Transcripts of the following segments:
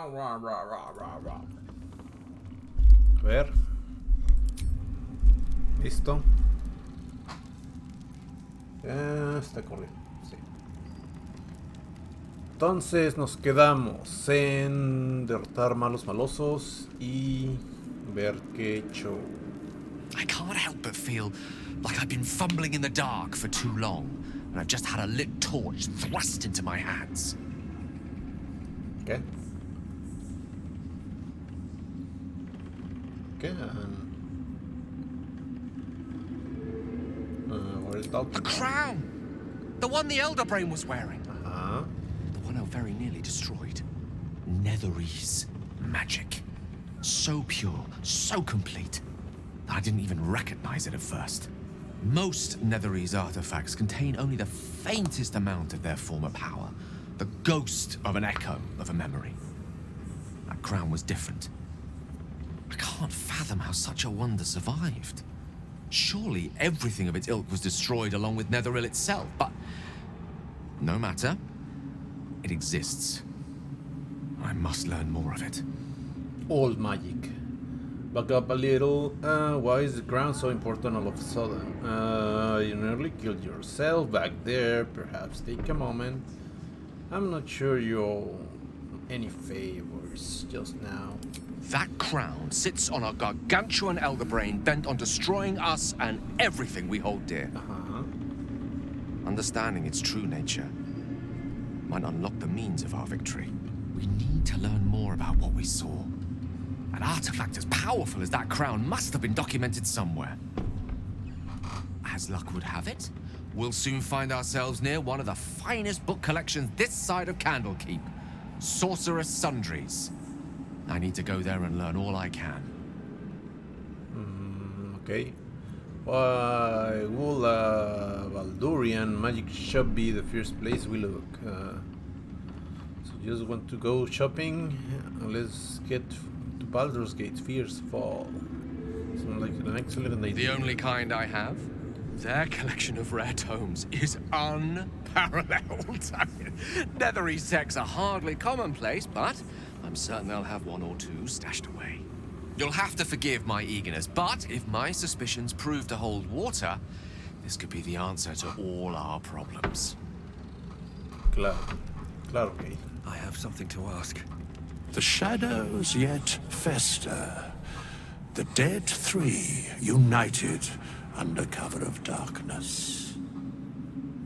A ver. Listo. Está corriendo. Sí. Entonces nos quedamos en derrotar malos malosos y ver qué show. I can't help but feel like I've been fumbling in the dark for too long, and I've just had a lit torch thrust into my hands. ¿Qué? ¿Qué? Where is Dalton? A crown! The one the Elder Brain was wearing. Uh-huh. The one I very nearly destroyed. Netherese magic. So pure, so complete, that I didn't even recognize it at first. Most Netherese artifacts contain only the faintest amount of their former power. The ghost of an echo of a memory. That crown was different. I can't fathom how such a wonder survived. Surely everything of its ilk was destroyed along with Netheril itself, but no matter. It exists. I must learn more of it. Old magic. Back up a little. Why is the crown so important all of a sudden? You nearly killed yourself back there. Perhaps take a moment. I'm not sure you owe any favors just now. That crown sits on a gargantuan elder brain bent on destroying us and everything we hold dear. Uh-huh. Understanding its true nature might unlock the means of our victory. We need to learn more about what we saw. An artifact as powerful as that crown must have been documented somewhere. As luck would have it, we'll soon find ourselves near one of the finest book collections this side of Candlekeep. Sorcerous Sundries. I need to go there and learn all I can. Okay. Why will Baldurian magic shop be the first place we look? So you just want to go shopping? Let's get to Baldur's Gate first of all. Sounds like an excellent idea. The only kind I have? Their collection of rare tomes is unparalleled. I mean, Netherese texts are hardly commonplace, but I'm certain they'll have one or two stashed away. You'll have to forgive my eagerness, but if my suspicions prove to hold water, this could be the answer to all our problems. Claro. Claro, okay. I have something to ask. The shadows yet fester. The dead three united under cover of darkness.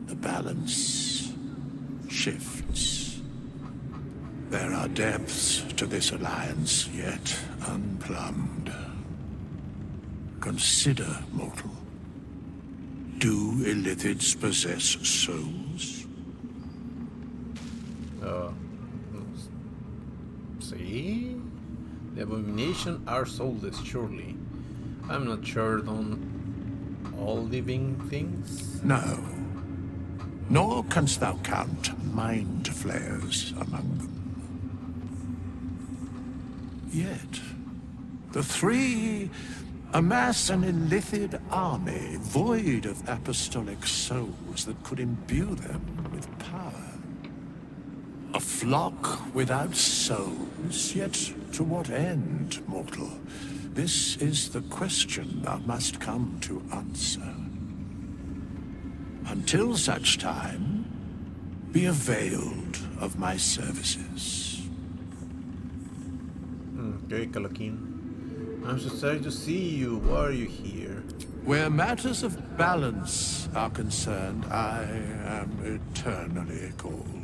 The balance shifts. There are depths to this alliance yet unplumbed. Consider, mortal. Do Illithids possess souls? See? The abomination are soulless, surely. I'm not sure on all living things. No. Nor canst thou count mind flayers among them. Yet, the three amass an Illithid army void of apostolic souls that could imbue them with power. A flock without souls, yet to what end, mortal? This is the question thou must come to answer. Until such time, be availed of my services. Okay, Calakin. I'm so sorry to see you. Why are you here? Where matters of balance are concerned, I am eternally cold.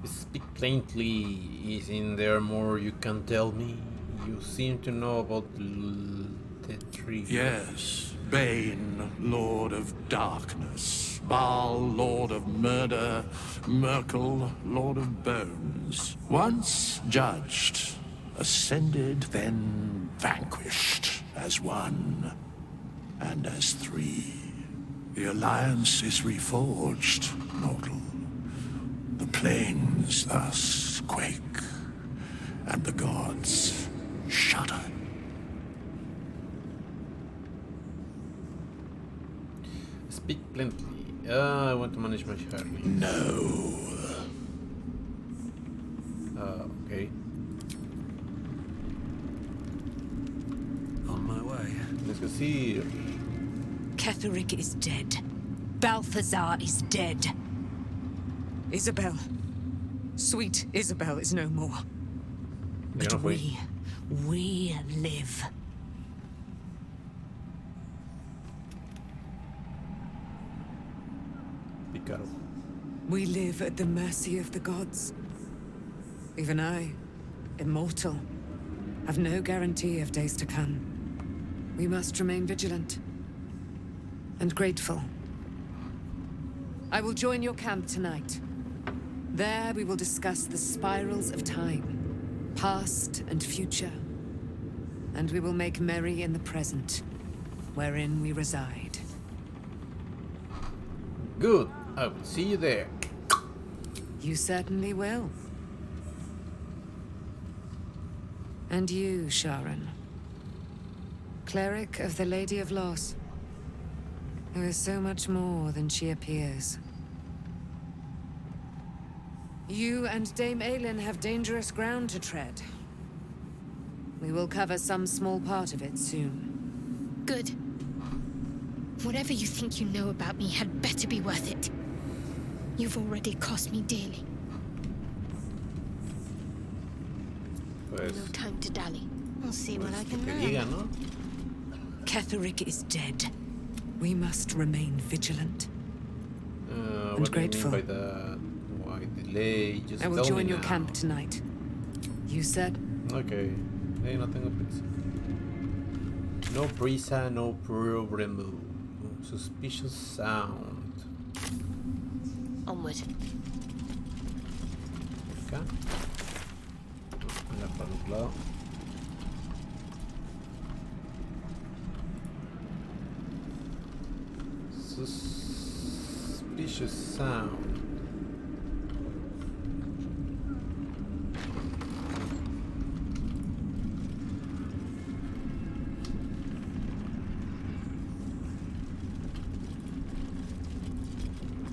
Speak plainly. Isn't there more you can tell me? You seem to know about the tree. Yes, Bane, Lord of Darkness, Baal, Lord of Murder, Merkel, Lord of Bones. Once judged, ascended, then vanquished as one and as three. The alliance is reforged, mortal. The plains thus quake, and the gods shudder. Speak plainly. I want to manage my Harley. No. Because here. Ketheric is dead. Balthazar is dead. Isabel. Sweet Isabel is no more. But no fue. we live. Pícaro. We live at the mercy of the gods. Even I, immortal, have no guarantee of days to come. We must remain vigilant and grateful. I will join your camp tonight. There we will discuss the spirals of time, past and future. And we will make merry in the present, wherein we reside. Good. I will see you there. You certainly will. And you, Sharon. Cleric of the Lady of Loss, who is so much more than she appears. You and Dame Aylin have dangerous ground to tread. We will cover some small part of it soon. Good. Whatever you think you know about me had better be worth it. You've already cost me dearly. Pues, No time to dally. I'll see what I pues can que learn. diga, ¿no? Ketheric is dead. We must remain vigilant. What grateful. do you mean by that? Why delay? Just I will tell join me your now. camp tonight. You said? Okay. Hey, no tengo prisa. No prisa, no problemo. Suspicious sound. Onward. Acá. Allá para el otro lado. Suspicious sound.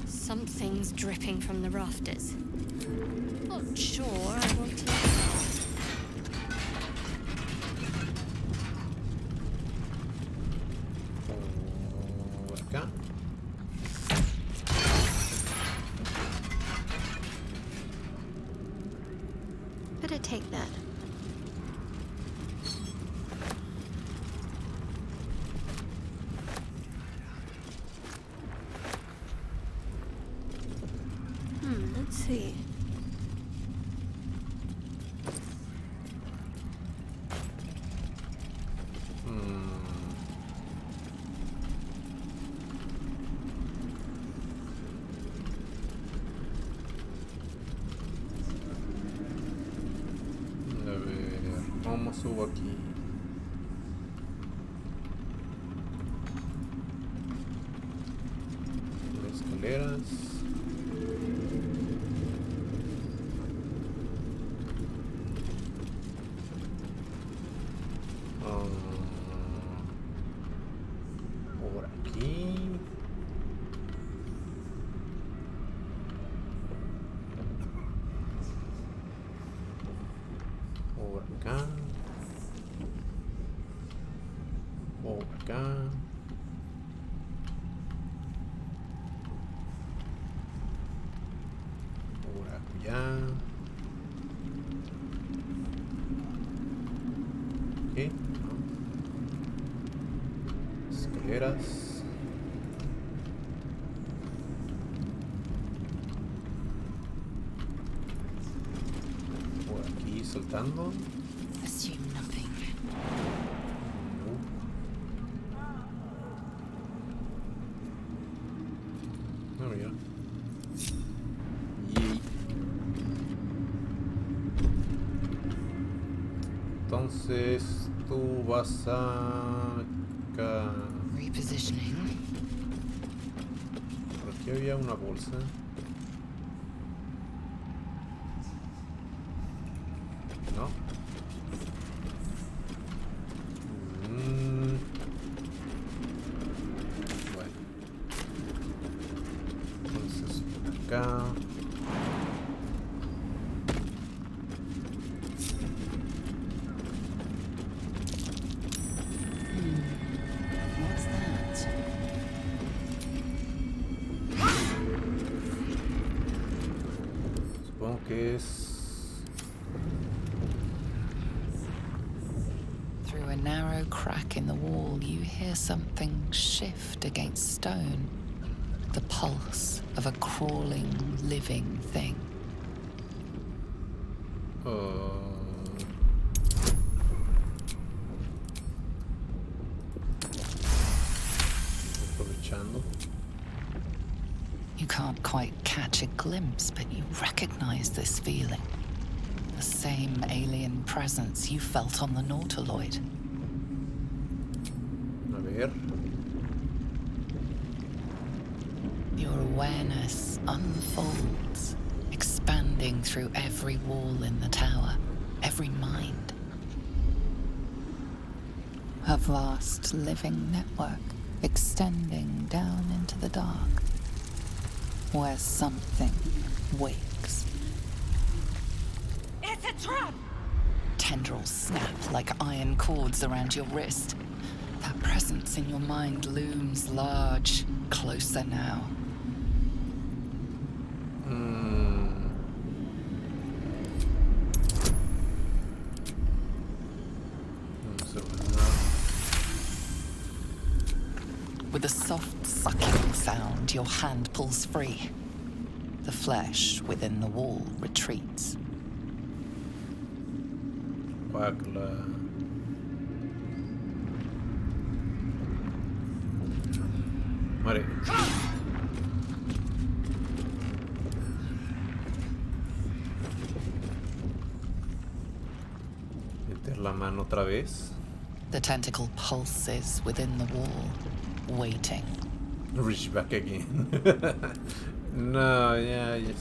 Something's dripping from the rafters. Not sure I want to. Por acá. Better take that. Let's see. A ver, ¿cómo subo aquí? Las escaleras. Por aquí. Por acá. Por acá. Por allá. Aquí. Escaleras. Por aquí saltando. Assume nothing. No, mira. Yay. Entonces tú vas a acá. Repositioning. Por aquí había una bolsa. No. Bueno. Entonces por acá. supongo que es... Through a narrow crack in the wall, you hear something shift against stone. The pulse of a crawling, living thing. Aprovechando. You can't quite catch a glimpse, but you recognize this feeling. The same alien presence you felt on the Nautiloid. A ver. Your awareness unfolds, expanding through every wall in the tower, every mind. A vast living network extending down into the dark, where something wakes. It's a trap! Tendrils snap like iron cords around your wrist. That presence in your mind looms large, closer now. With a soft sucking sound, your hand pulls free. The flesh within the wall retreats. Guácala. Vale. Meter la mano otra vez. The tentacle pulses within the wall, waiting. Reach back again. No, yeah, yes.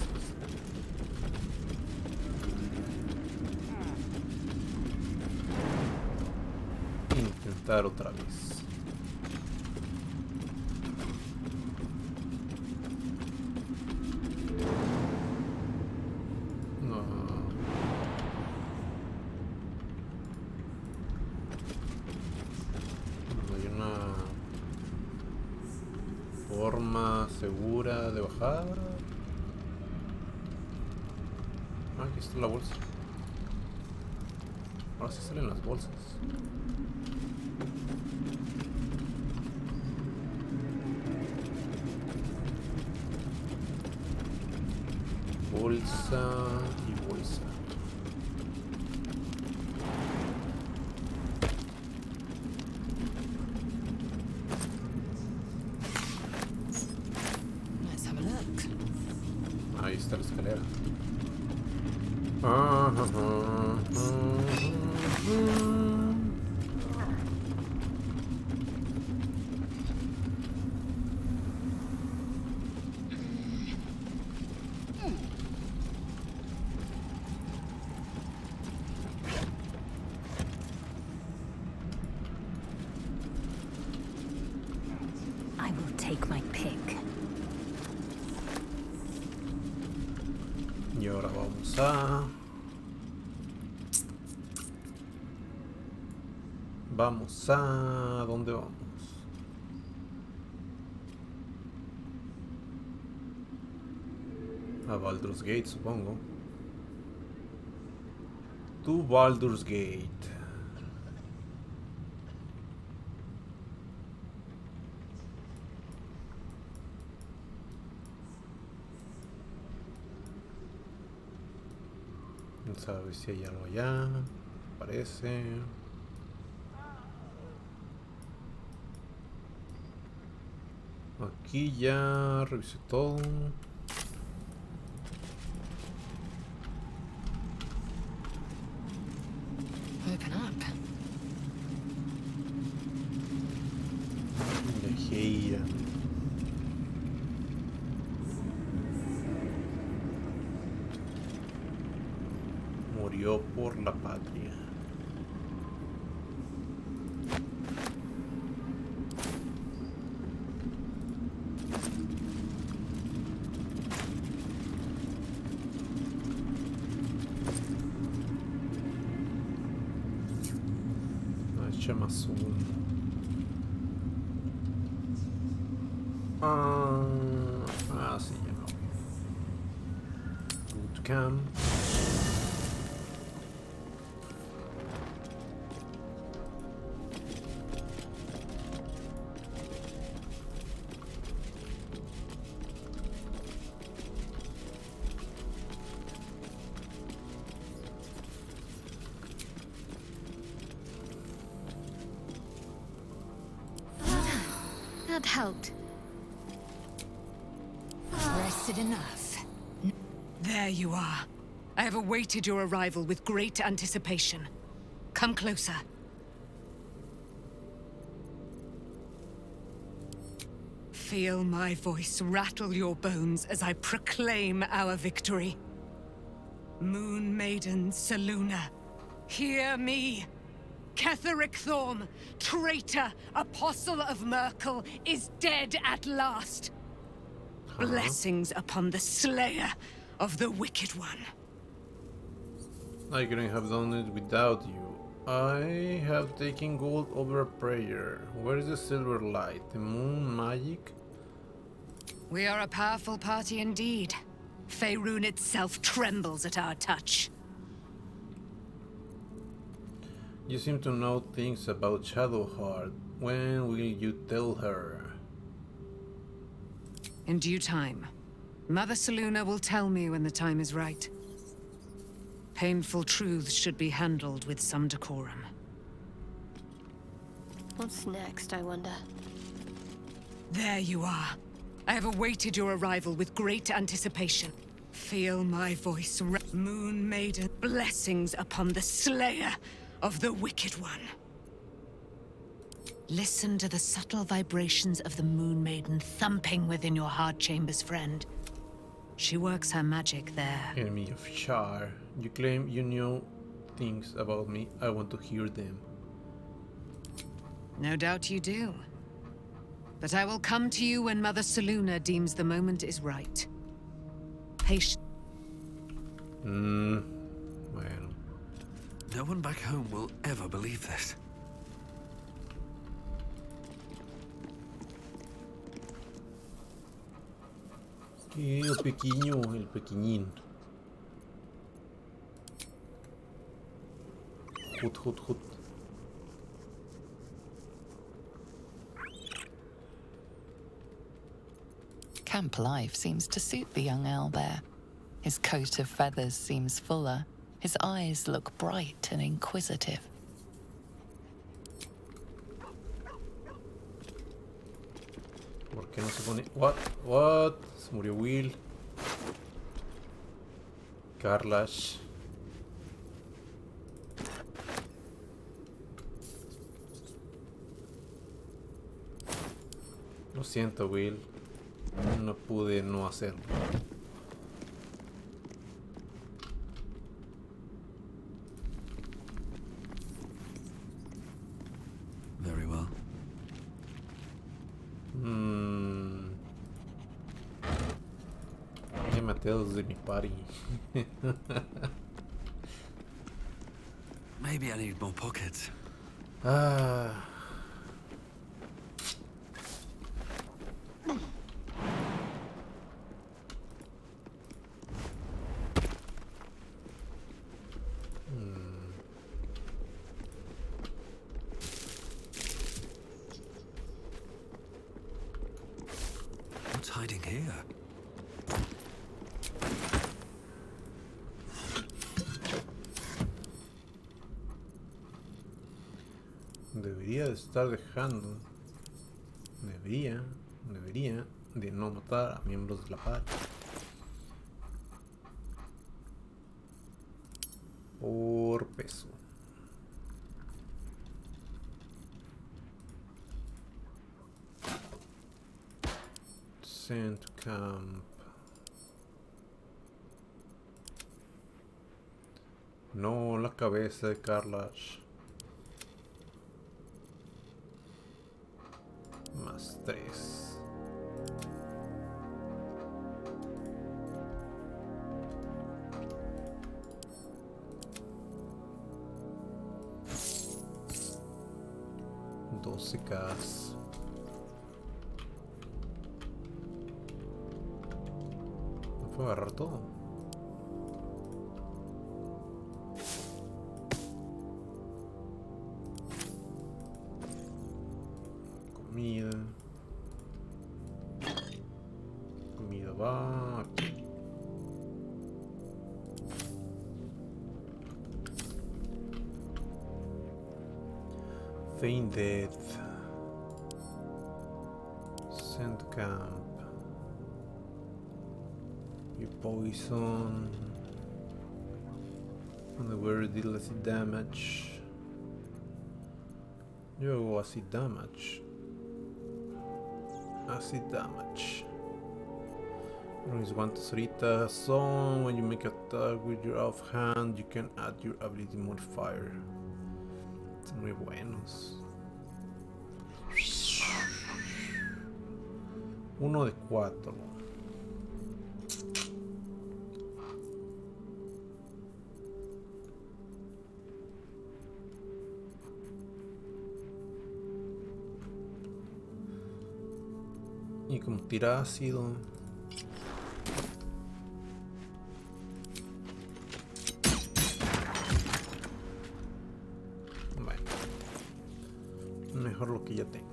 Intentar otra vez. No. No hay una forma segura de bajar. Ah, aquí está la bolsa. Ahora sí salen las bolsas. Bolsa y bolsa. Let's have a look. Ahí está la escalera. I will take my pick. Y ahora vamos a... Vamos a... ¿Dónde vamos? A Baldur's Gate, supongo. To Baldur's Gate. Vamos a ver si hay algo allá. Parece. Aquí ya revisé todo. Open up. Viajeira. Murió por la patria. Más uno. Sí, ya no. Good camp. That helped. Rested enough. There you are. I have awaited your arrival with great anticipation. Come closer. Feel my voice rattle your bones as I proclaim our victory. Moon Maiden Selûne, hear me! Ketheric Thorm, traitor, apostle of Merkel, is dead at last. Blessings upon the slayer of the Wicked One. I couldn't have done it without you. I have taken gold over prayer. Where is the silver light? The moon magic? We are a powerful party indeed. Faerun itself trembles at our touch. You seem to know things about Shadowheart. When will you tell her? In due time. Mother Selûne will tell me when the time is right. Painful truths should be handled with some decorum. What's next, I wonder? There you are. I have awaited your arrival with great anticipation. Feel my voice, Moon Maiden. Blessings upon the slayer of the Wicked One. Listen to the subtle vibrations of the Moon Maiden thumping within your heart chambers, friend. She works her magic there. Enemy of Shar. You claim you know things about me. I want to hear them. No doubt you do. But I will come to you when Mother Selûne deems the moment is right. Patient. Bueno. No one back home will ever believe this. El pequeño, el pequeñín. Hut, hut, hut. Camp life seems to suit the young owlbear. His coat of feathers seems fuller. His eyes look bright and inquisitive. ¿Por qué no se pone? What? What? Se murió Will. Carlash. Lo siento, Will. No pude no hacerlo. Very well. Ya maté a dos de mi party. Maybe I need more pockets. Ah. What's hiding here? Debería de estar dejando. Debería de no matar a miembros de la party. Por peso. Send camp. No, la cabeza de Carlash. Más 3. $12K. ¿No puedo agarrar todo? Comida. Comida va aquí. Feign death. Sand camp. You poison. And the wearer deal acid damage. You acid damage. Acid damage. Is 1 to 3 so when you make an attack with your offhand, you can add your ability modifier. Son muy buenos. 1 de 4. Y como tira ácido. Bueno. Mejor lo que ya tengo.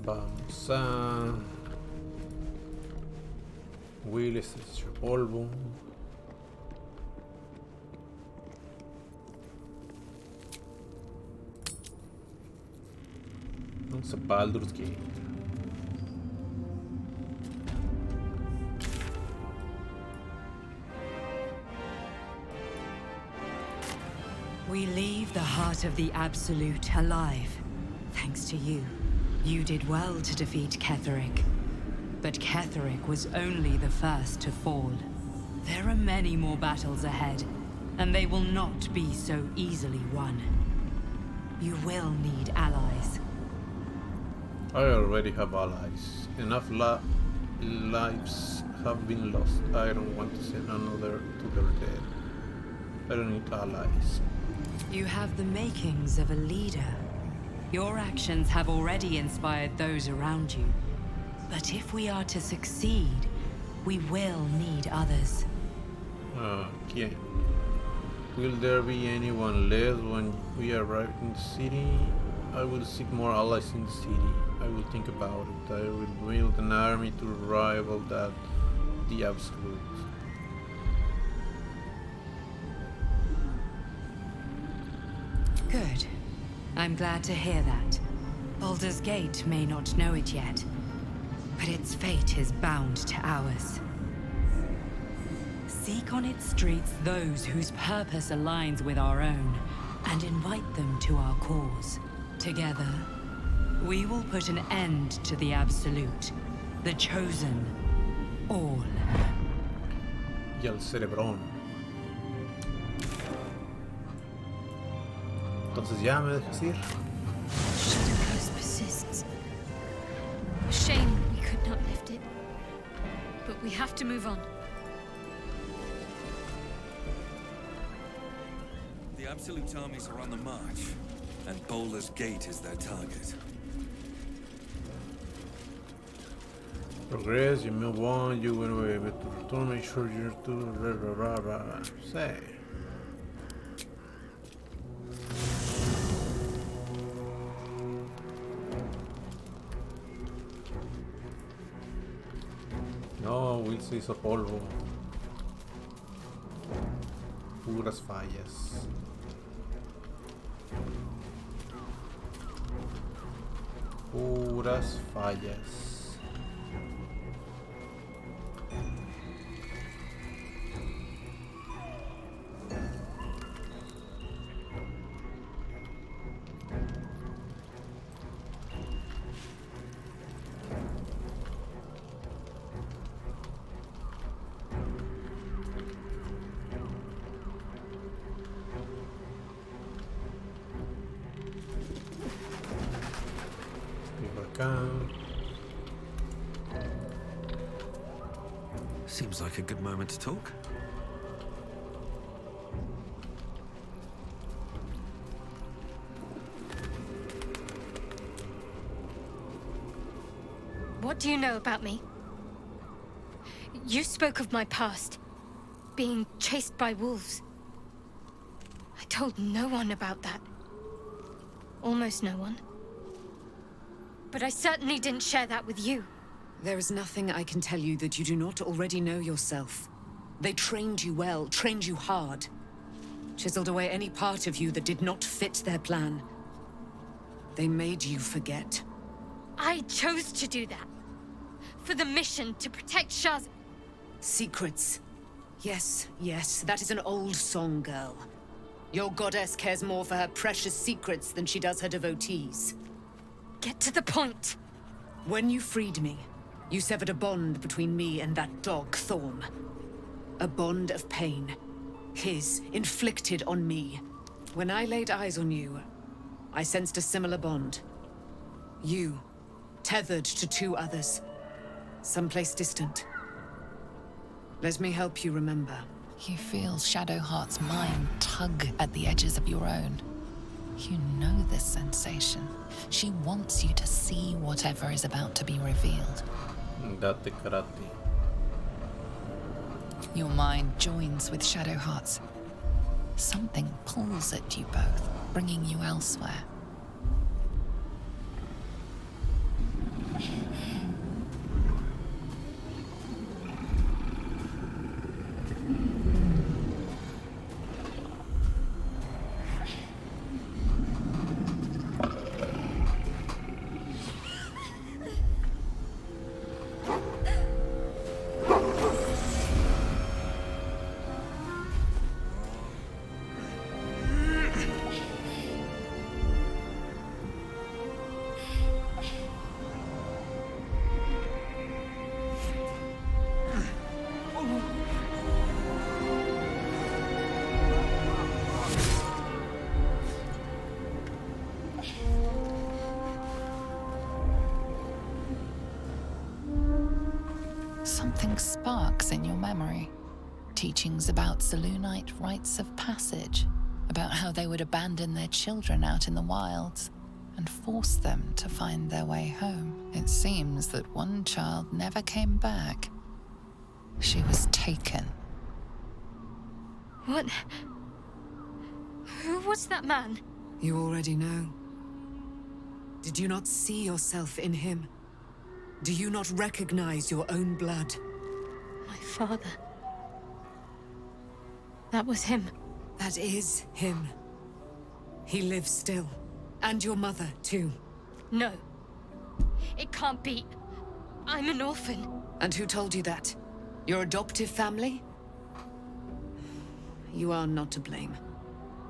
Vamos a... Will, este es hecho polvo. Vamos a Baldur's Gate. We leave the heart of the Absolute alive, thanks to you. You did well to defeat Ketheric. But Ketheric was only the first to fall. There are many more battles ahead, and they will not be so easily won. You will need allies. I already have allies. Enough lives have been lost. I don't want to send another to their dead. I don't need allies. You have the makings of a leader. Your actions have already inspired those around you. But if we are to succeed, we will need others. ¿Quién? Will there be anyone left when we arrive in the city? I will seek more allies in the city. I will think about it. I will build an army to rival that the Absolute. Good. I'm glad to hear that. Baldur's Gate may not know it yet, but its fate is bound to ours. Seek on its streets those whose purpose aligns with our own, and invite them to our cause. Together, we will put an end to the Absolute, the Chosen, all. Y al cerebrón. Entonces ya me dejas ir. Shadow Coast persists. Shame we could not lift it. But we have to move on. The Absolute armies are on the march, and Baldur's Gate is their target. Progress, you move on, you will be able to return, make sure you're to say. No, Will se hizo polvo. Puras fallas. Puras fallas. Acá. Seems like a good moment to talk. What do you know about me? You spoke of my past, being chased by wolves. I told no one about that. Almost no one. But I certainly didn't share that with you. There is nothing I can tell you that you do not already know yourself. They trained you well, trained you hard. Chiseled away any part of you that did not fit their plan. They made you forget. I chose to do that. For the mission to protect Shah's... Secrets. Yes, yes, that is an old song, girl. Your goddess cares more for her precious secrets than she does her devotees. Get to the point. When you freed me, you severed a bond between me and that dog, Thorm. A bond of pain. His, inflicted on me. When I laid eyes on you, I sensed a similar bond. You, tethered to two others. Someplace distant. Let me help you remember. You feel Shadowheart's mind tug at the edges of your own. You know this sensation. She wants you to see whatever is about to be revealed. Date karate. Your mind joins with Shadowheart's. Something pulls at you both, bringing you elsewhere. Something sparks in your memory. Teachings about Selûnite rites of passage, about how they would abandon their children out in the wilds and force them to find their way home. It seems that one child never came back. She was taken. What? Who was that man? You already know. Did you not see yourself in him? Do you not recognize your own blood? My father. That was him. That is him. He lives still. And your mother, too. No. It can't be. I'm an orphan. And who told you that? Your adoptive family? You are not to blame.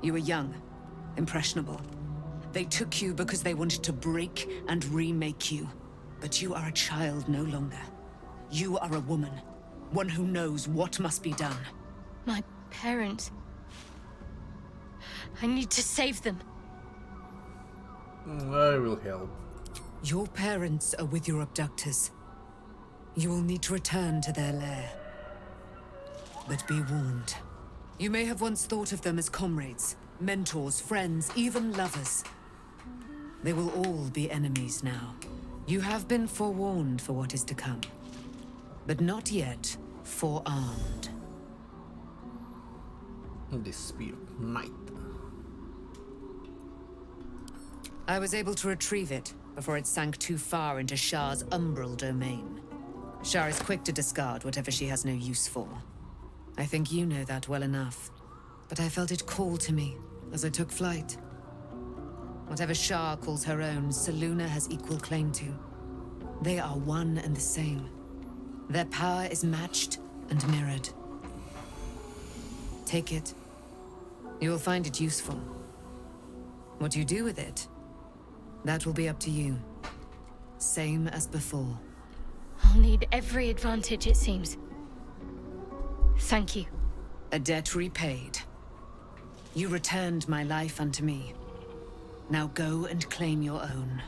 You were young, impressionable. They took you because they wanted to break and remake you. But you are a child no longer. You are a woman. One who knows what must be done. My parents. I need to save them. I will help. Your parents are with your abductors. You will need to return to their lair. But be warned. You may have once thought of them as comrades, mentors, friends, even lovers. They will all be enemies now. You have been forewarned for what is to come, but not yet forearmed. The spear of night. I was able to retrieve it before it sank too far into Shah's umbral domain. Shah is quick to discard whatever she has no use for. I think you know that well enough, but I felt it call to me as I took flight. Whatever Shah calls her own, Selûne has equal claim to. They are one and the same. Their power is matched and mirrored. Take it. You will find it useful. What you do with it, that will be up to you. Same as before. I'll need every advantage, it seems. Thank you. A debt repaid. You returned my life unto me. Now go and claim your own.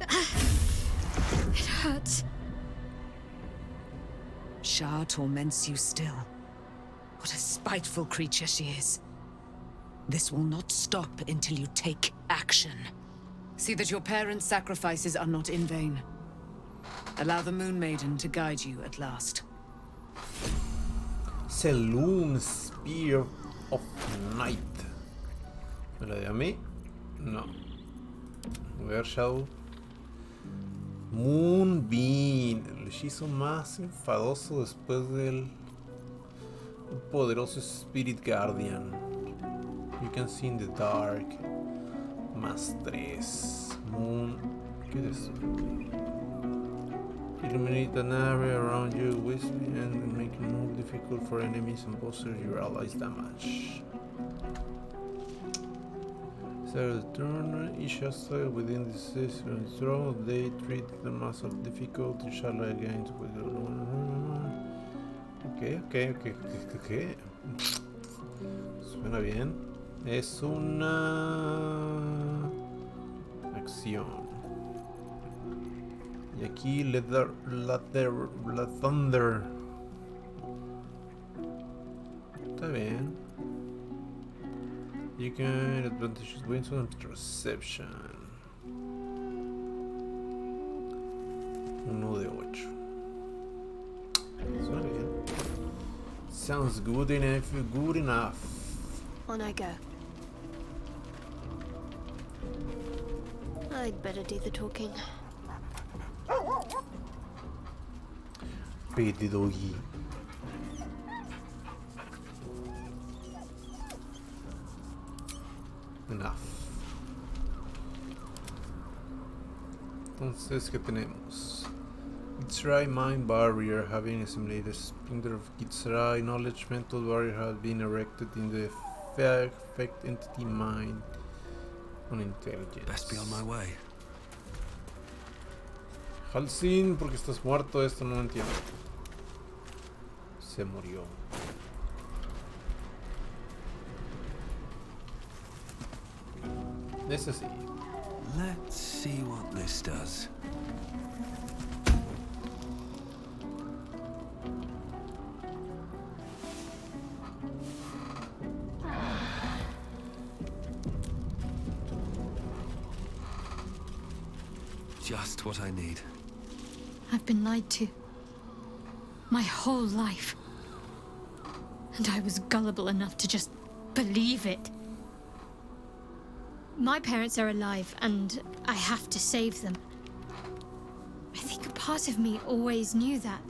It hurts. Shah torments you still. What a spiteful creature she is. This will not stop until you take action. See that your parents' sacrifices are not in vain. Allow the Moon Maiden to guide you at last. Saloon Spear of Night. ¿Me la de a mí? No. A ver, Shadow. Moonbeam, el hechizo más enfadoso después del poderoso Spirit Guardian. You can see in the dark. Más 3. Moon. ¿Qué es eso? Illuminate an area around you, whispering and make it more difficult for enemies and bolster your allies' damage. So the turn each hostile within the system throw, they treat the mass of difficulty shall against with okay. Suena bien. Es una acción. Y aquí let thunder. Está bien. You can advantages wins on reception. 1 de 8. Suena bien. Sounds good enough. Good enough. On I go. I'd better do the talking. Pete doggy. Enough. Entonces, ¿qué tenemos? Gitzerai Mind Barrier, having assimilated splinter of Gitzerai knowledge, mental barrier has been erected in the effect entity mind on intelligence. Best be on my way. Halsin, porque estás muerto, esto no lo entiendo. Se murió. Ese sí. Let's see what this does. Just what I need. I've been lied to. My whole life. And I was gullible enough to just believe it. My parents are alive, and I have to save them. I think a part of me always knew that.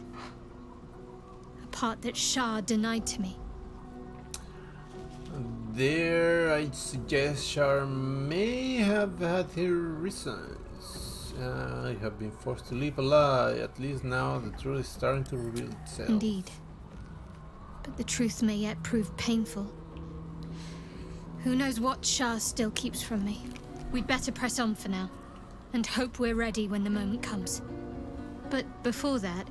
A part that Shah denied to me. There, I'd suggest Shah may have had her reasons. I have been forced to live a lie. At least now the truth is starting to reveal itself. Indeed. But the truth may yet prove painful. Who knows what Shah still keeps from me? We'd better press on for now, and hope we're ready when the moment comes. But before that,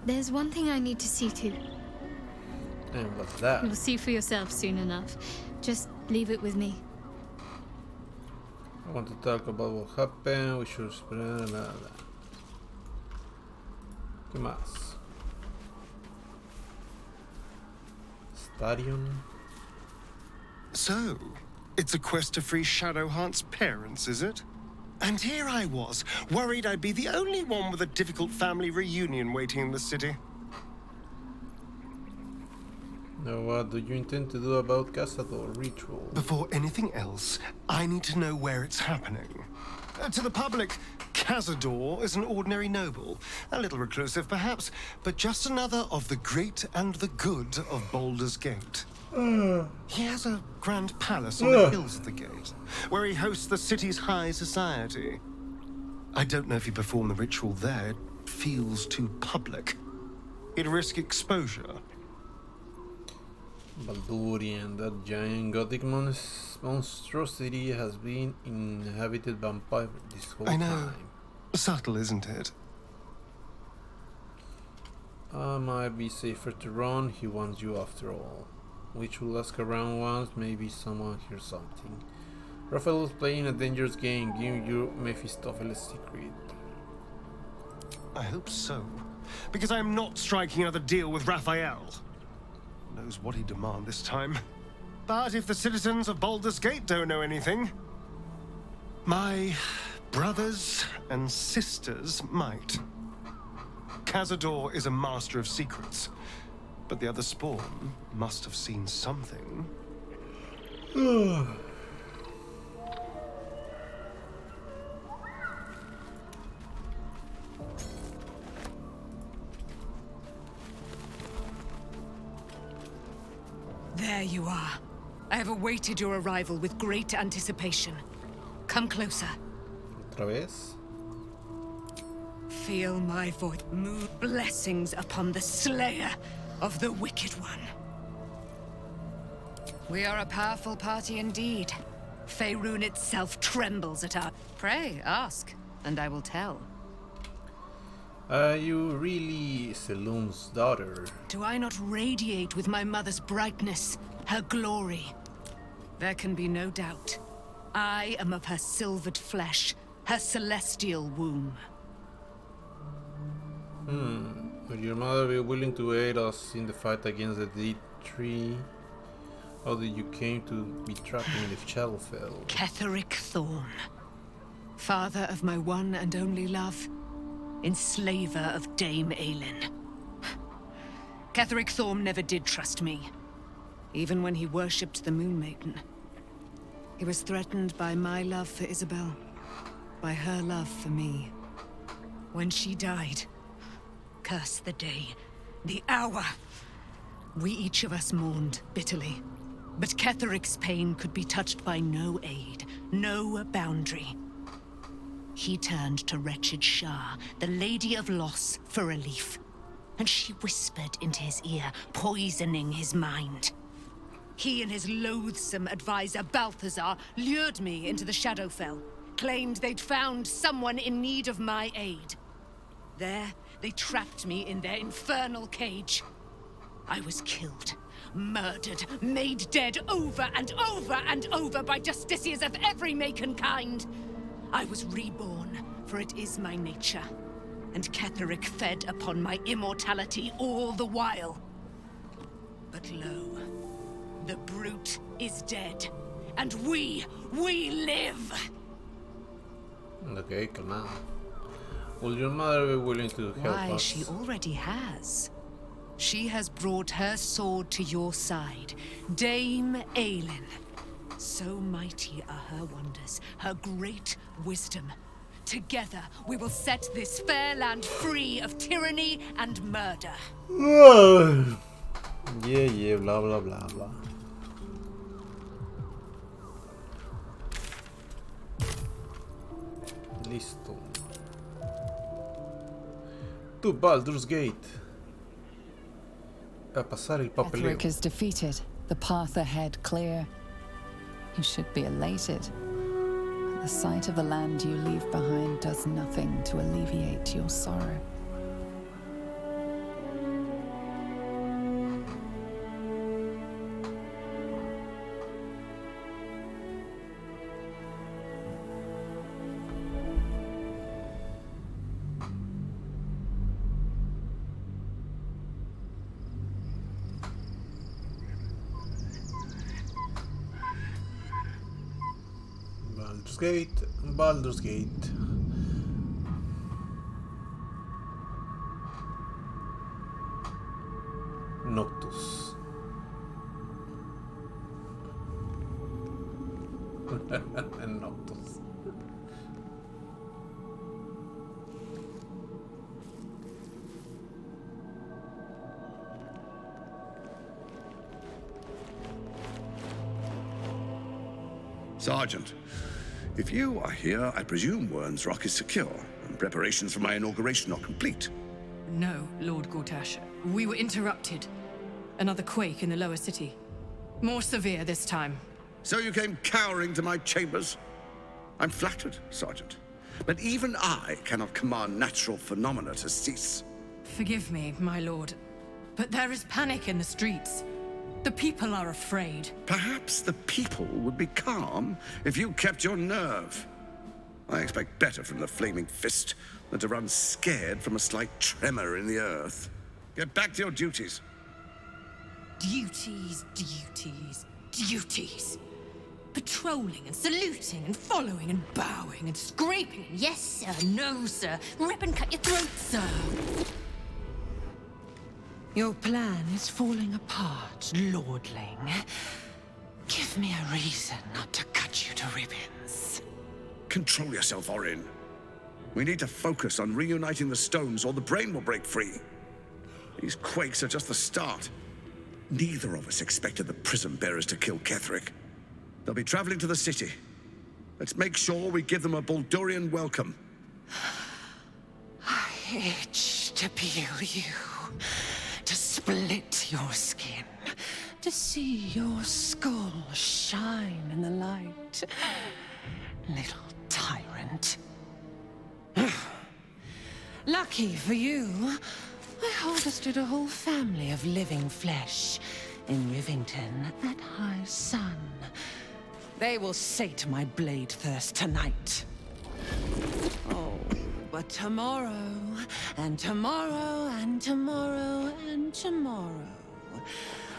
there's one thing I need to see to. And what's that? You'll see for yourself soon enough. Just leave it with me. I want to talk about what happened. We should spread that. ¿Qué más? Stadium. So, it's a quest to free Shadowheart's parents, is it? And here I was, worried I'd be the only one with a difficult family reunion waiting in the city. Now, what do you intend to do about Cazador ritual? Before anything else, I need to know where it's happening. To the public, Cazador is an ordinary noble. A little reclusive, perhaps, but just another of the great and the good of Baldur's Gate. He has a grand palace on the hills of the gate, where he hosts the city's high society. I don't know if he performed the ritual there. It feels too public. He'd risk exposure. Baldurian, that giant gothic monstrosity has been inhabited vampire this whole I know. time. Subtle, isn't it? Might be safer to run. He wants you after all. We should ask around once, maybe someone hears something. Raphael is playing a dangerous game, giving you Mephistopheles' secret. I hope so. because I am not striking another deal with Raphael. Knows what he'd demand this time. But if the citizens of Baldur's Gate don't know anything, my brothers and sisters might. Cazador is a master of secrets, but the other spawn must have seen something. There you are. I have awaited your arrival with great anticipation. Come closer. Otra vez. Feel my voice move blessings upon the slayer of the wicked one. We are a powerful party indeed. Faerun itself trembles at our... Pray, ask, and I will tell. Are you really Selûne's daughter? Do I not radiate with my mother's brightness, her glory? There can be no doubt. I am of her silvered flesh, her celestial womb. Would your mother be willing to aid us in the fight against the dead tree? How did you came to be trapped in the Shadowfell? Ketheric Thorn. Father of my one and only love. Enslaver of Dame Aelin. Ketheric Thorn never did trust me, even when he worshipped the Moon Maiden. He was threatened by my love for Isabel, by her love for me. When she died, curse the day, the hour. We each of us mourned bitterly, but Ketheric's pain could be touched by no aid, no boundary. He turned to wretched Shah, the Lady of Loss, for relief. And she whispered into his ear, poisoning his mind. He and his loathsome advisor, Balthazar, lured me into the Shadowfell, claimed they'd found someone in need of my aid. There, they trapped me in their infernal cage. I was killed, murdered, made dead over and over and over by justiciars of every make and kind. I was reborn, for it is my nature. And Ketheric fed upon my immortality all the while. But lo, the brute is dead, and we live! Okay, come on. Will your mother be willing to help us? Why, she already has. She has brought her sword to your side, Dame Aelin. So mighty are her wonders, her great wisdom. Together, we will set this fair land free of tyranny and murder. Yeah, blah, blah, blah, blah. Listo. To Baldur's Gate. A pasar el papeleo. Ketheric is defeated, the path ahead clear. You should be elated. But the sight of the land you leave behind does nothing to alleviate your sorrow. Baldur's Gate. Noctus. Noctus. Sergeant, if you are here, I presume Wern's Rock is secure, and preparations for my inauguration are complete. No, Lord Gortash. We were interrupted. Another quake in the lower city. More severe this time. So you came cowering to my chambers? I'm flattered, Sergeant. But even I cannot command natural phenomena to cease. Forgive me, my lord. But there is panic in the streets. The people are afraid. Perhaps the people would be calm if you kept your nerve. I expect better from the flaming fist than to run scared from a slight tremor in the earth. Get back to your duties. Duties, duties, duties. Patrolling and saluting and following and bowing and scraping. Yes, sir. No, sir. Rip and cut your throat, sir. Your plan is falling apart, lordling. Give me a reason not to cut you to ribbons. Control yourself, Orin. We need to focus on reuniting the stones or the brain will break free. These quakes are just the start. Neither of us expected the prison bearers to kill Ketheric. They'll be traveling to the city. Let's make sure we give them a Baldurian welcome. I itch to peel you, to split your skin, to see your skull shine in the light. Little tyrant. Lucky for you, I harvested a whole family of living flesh in Rivington at high sun. They will sate my blade thirst tonight. Oh, but tomorrow, and tomorrow, and tomorrow, and tomorrow,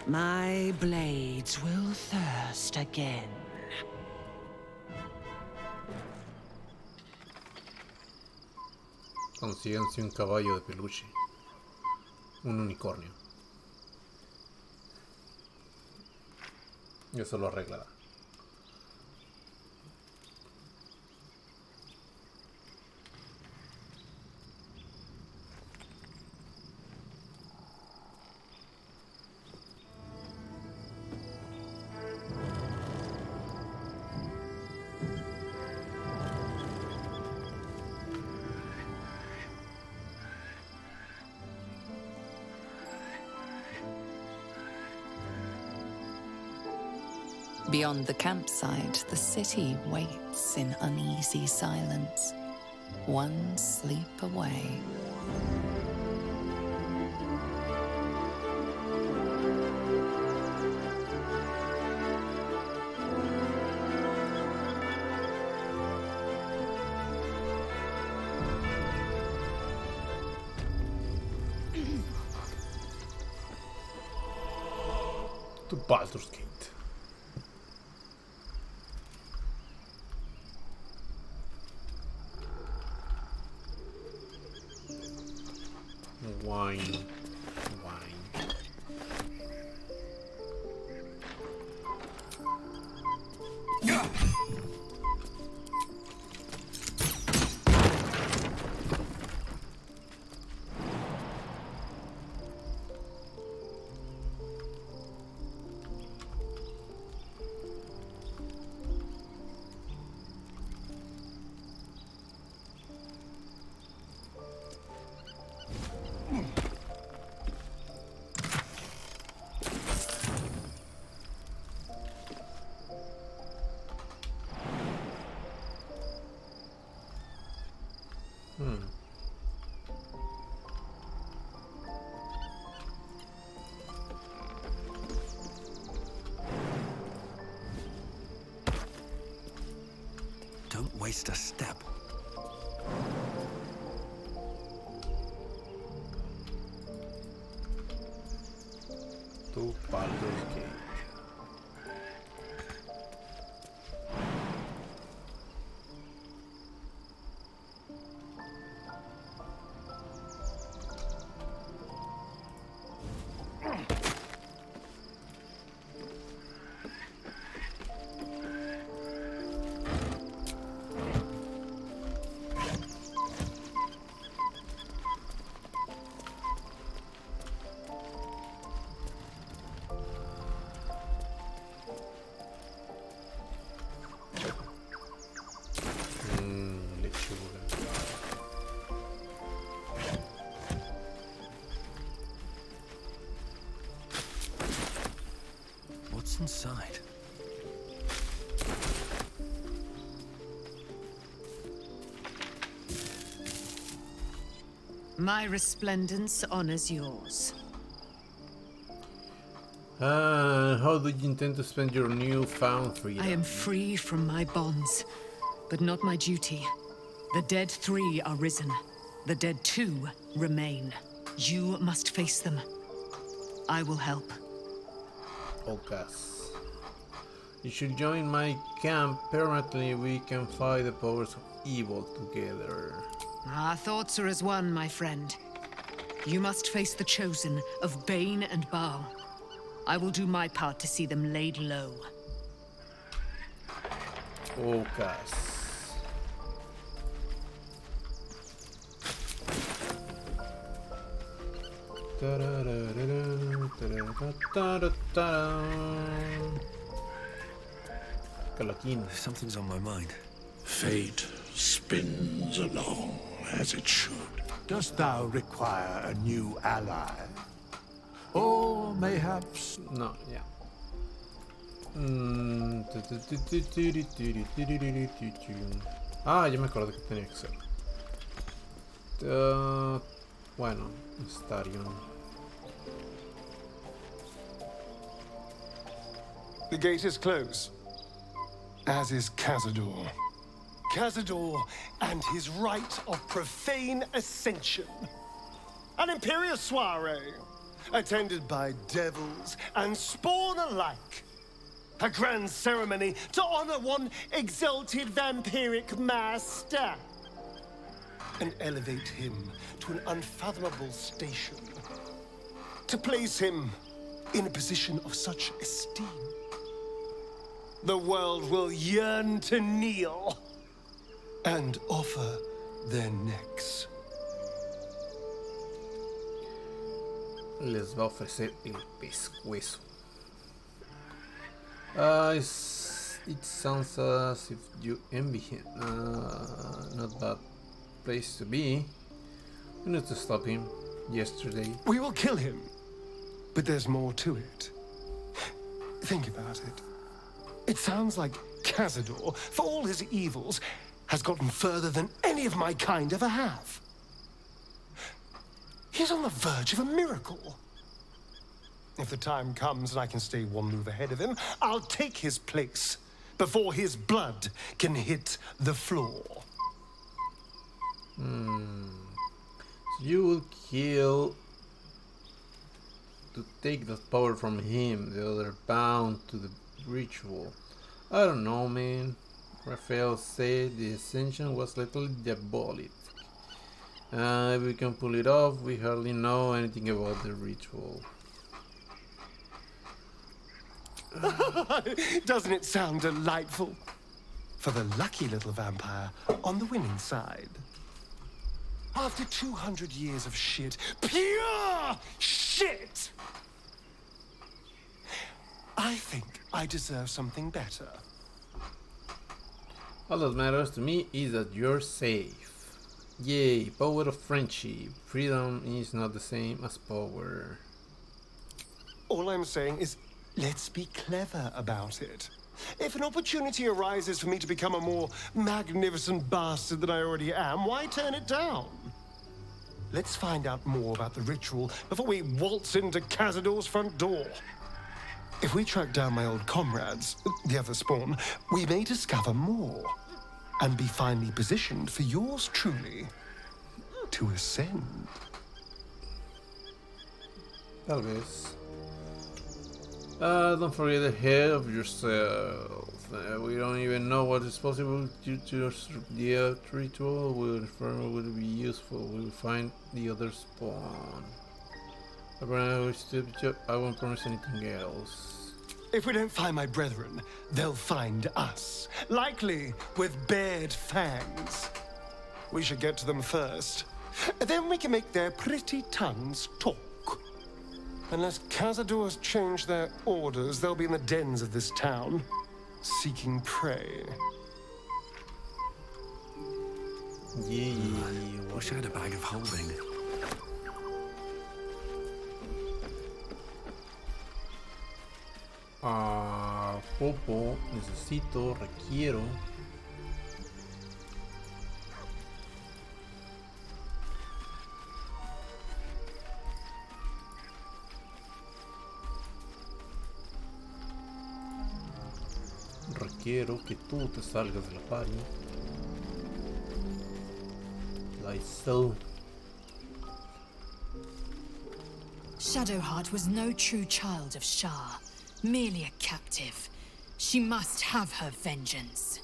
my blades will thirst again. Consíganse un caballo de peluche. Un unicornio. Y eso lo arreglará. Beyond the campsite, the city waits in uneasy silence, one sleep away. To Baldur's Gate. Wine. Don't waste a step. To Baldur's Gate. What's inside? My resplendence honors yours. How do you intend to spend your newfound freedom? I am free from my bonds. but not my duty. The dead 3 are risen. The dead 2 remain. You must face them. I will help. Focus. You should join my camp. Permanently, we can fight the powers of evil together. Our thoughts are as one, my friend. You must face the chosen of Bane and Baal. I will do my part to see them laid low. Focus. Something's on my mind. Fate spins along as it should. Dost thou require a new ally? Or mayhaps... No, yeah. Ah, ya me acordé que tenía que ser. Bueno, Starion. The gate is closed, as is Cazador. Cazador and his rite of profane ascension. An imperial soiree, attended by devils and spawn alike. A grand ceremony to honor one exalted vampiric master. And elevate him to an unfathomable station. To place him in a position of such esteem. The world will yearn to kneel and offer their necks. Les va a ofrecer el pescuezo. It sounds as if you envy him. Not bad place to be. We need to stop him. Yesterday. We will kill him. But there's more to it. Think about it. It sounds like Cazador, for all his evils, has gotten further than any of my kind ever have. He's on the verge of a miracle. If the time comes and I can stay one move ahead of him, I'll take his place before his blood can hit the floor. So you will kill to take that power from him, the other bound to the ritual. I don't know, man. Raphael said the ascension was literally diabolic. If we can pull it off, we hardly know anything about the ritual. Doesn't it sound delightful? For the lucky little vampire on the winning side. After 200 years of shit, pure shit! I think I deserve something better. All that matters to me is that you're safe. Yay, power of friendship. Freedom is not the same as power. All I'm saying is, let's be clever about it. If an opportunity arises for me to become a more magnificent bastard than I already am, why turn it down? Let's find out more about the ritual before we waltz into Cazador's front door. If we track down my old comrades, the other spawn, we may discover more and be finally positioned for yours truly to ascend. Tal vez. Don't forget ahead of yourself. We don't even know what is possible due to the ritual. Will be useful. We'll find the other spawn. I won't promise anything else. If we don't find my brethren, they'll find us. Likely with bared fangs. We should get to them first. Then we can make their pretty tongues talk. Unless Cazador's changed their orders, they'll be in the dens of this town, seeking prey. Yeah. Wish I had a bag of holding. Popo, necesito, requiero. Requiero que tú te salgas de la party. Lie still. Shadowheart was no true child of Shah, merely a captive. She must have her vengeance.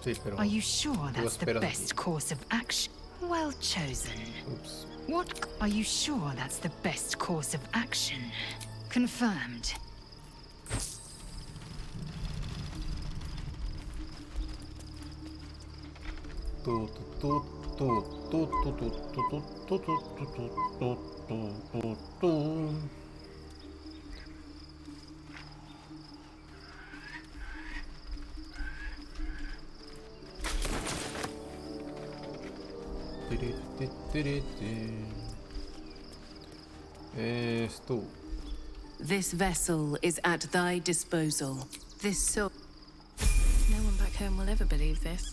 Sí, pero Are you sure that's the esperas best aquí. course of action? Well chosen. Oops. What? Are you sure that's the best course of action? Confirmed. Tu, tu, tu, tu, tu, tu, tu, tu, tu, tu, tu, tu, tu, tu. Tiri, ti, tiri, ti. Es tú. This vessel is at thy disposal. This soul. No one back home will ever believe this.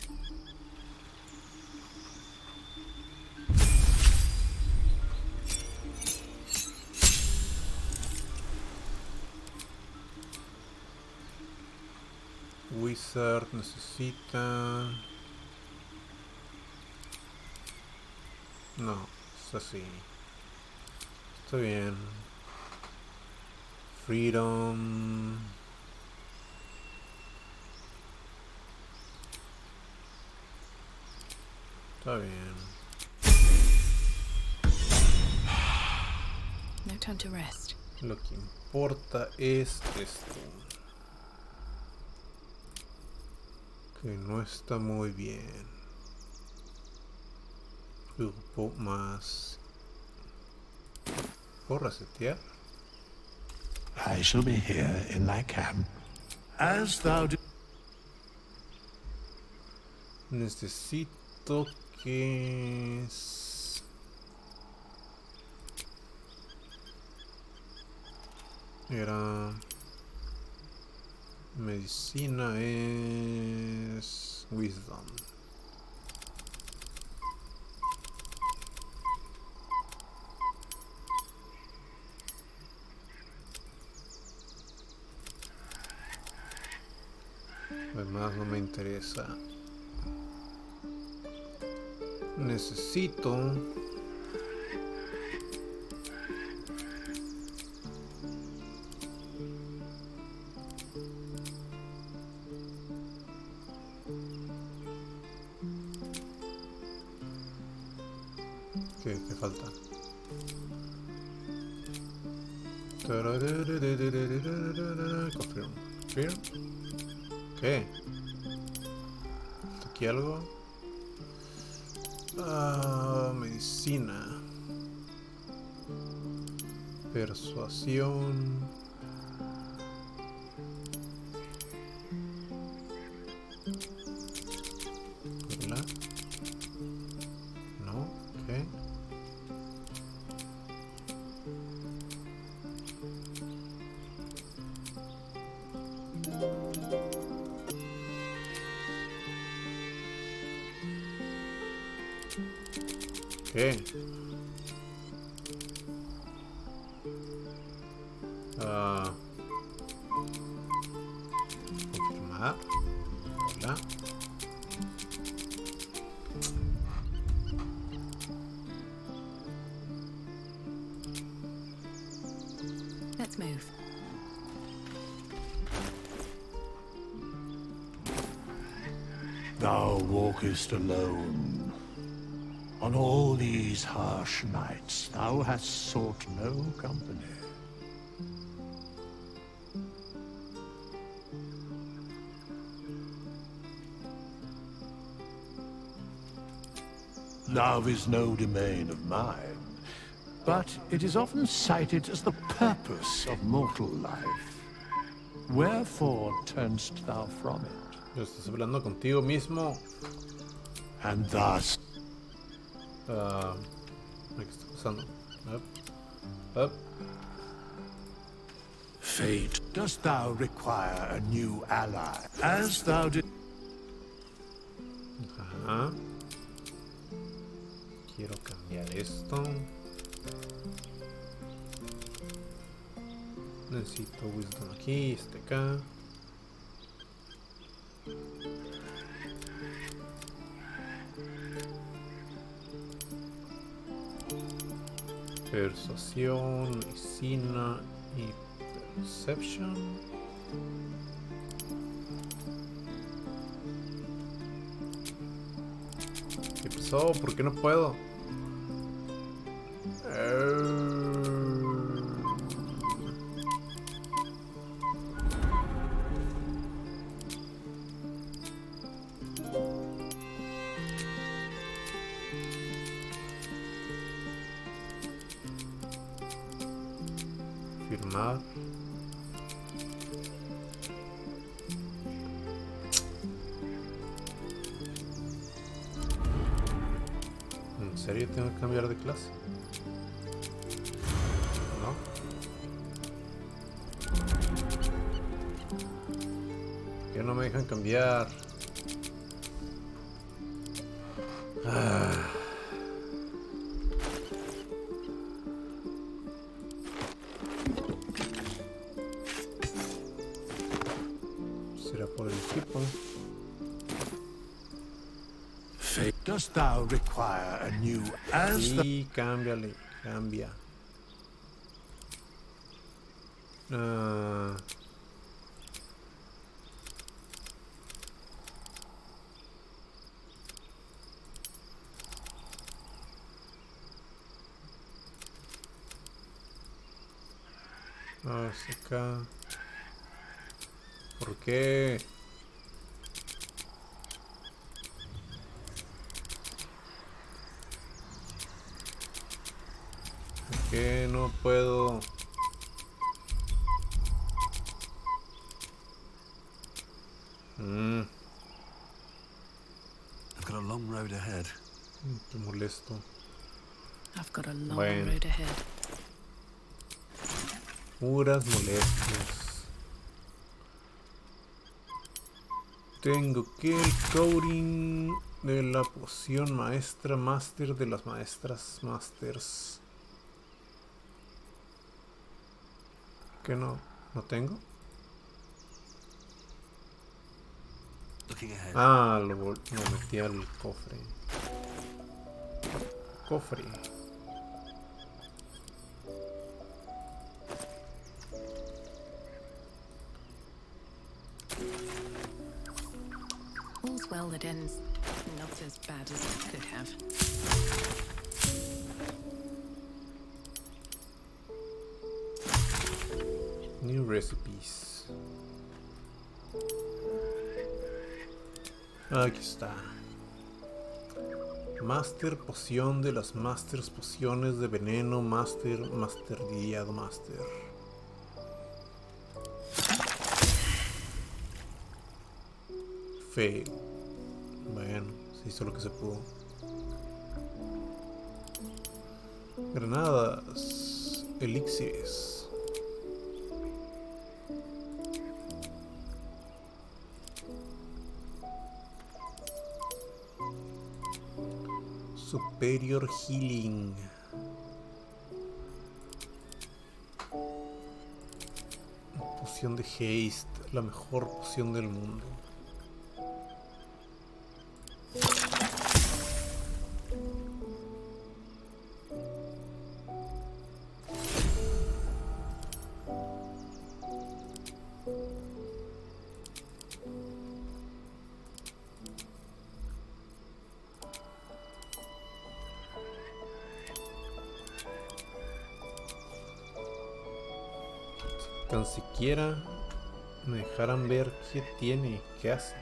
Wizard necesita... No, es así. Está bien. Freedom. Está bien. No time to rest. Lo que importa es esto. Que no está muy bien. Grupo más. ¿Puedo resetear? I shall be here in thy camp, as thou do. Necesito que... Era... Medicina es... Wisdom. Además no me interesa. Necesito... ¿Qué falta? Confirm. Confirm. ¿Qué? ¿Falta aquí algo? Medicina. Persuasión. ¿Hola? No, ¿qué? ¿Qué? Confirmar. Hola. Let's move. Thou walkest alone. On all these harsh nights, thou hast sought no company. Love is no domain of mine, but it is often cited as the purpose of mortal life. Wherefore turnst thou from it? Yo estás hablando contigo mismo. And thus... ¿Qué está pasando? Up. Fate, dost thou require a new ally, as thou did... Ajá. Quiero cambiar esto. Necesito wisdom aquí, este acá. Persuasión, medicina y perception. ¿Qué pasó? ¿Por qué no puedo? Firmar. ¿En serio tengo que cambiar de clase? ¿No? Que no me dejan cambiar. Será por el equipo. Dost thou require a new as the... Y cámbiale, cambia. Acá. ¿Por qué? ¿Por qué no puedo? I've got a long road ahead. Te molesto. I've got a long Bueno. road ahead. Puras molestias. Tengo que el coding de la poción maestra master de las maestras masters. ¿Qué no? ¿No tengo? Looking ahead. Ah, lo metí al cofre. Cofre. All's well that ends not as bad as it could have. New recipes. Aquí está. Master poción de las masters pociones de veneno. Master guiado master. Feo. Bueno, se hizo lo que se pudo. Granadas. Elixires. Superior Healing. Poción de Haste, la mejor poción del mundo. Tan siquiera me dejaran ver qué tiene, qué hace.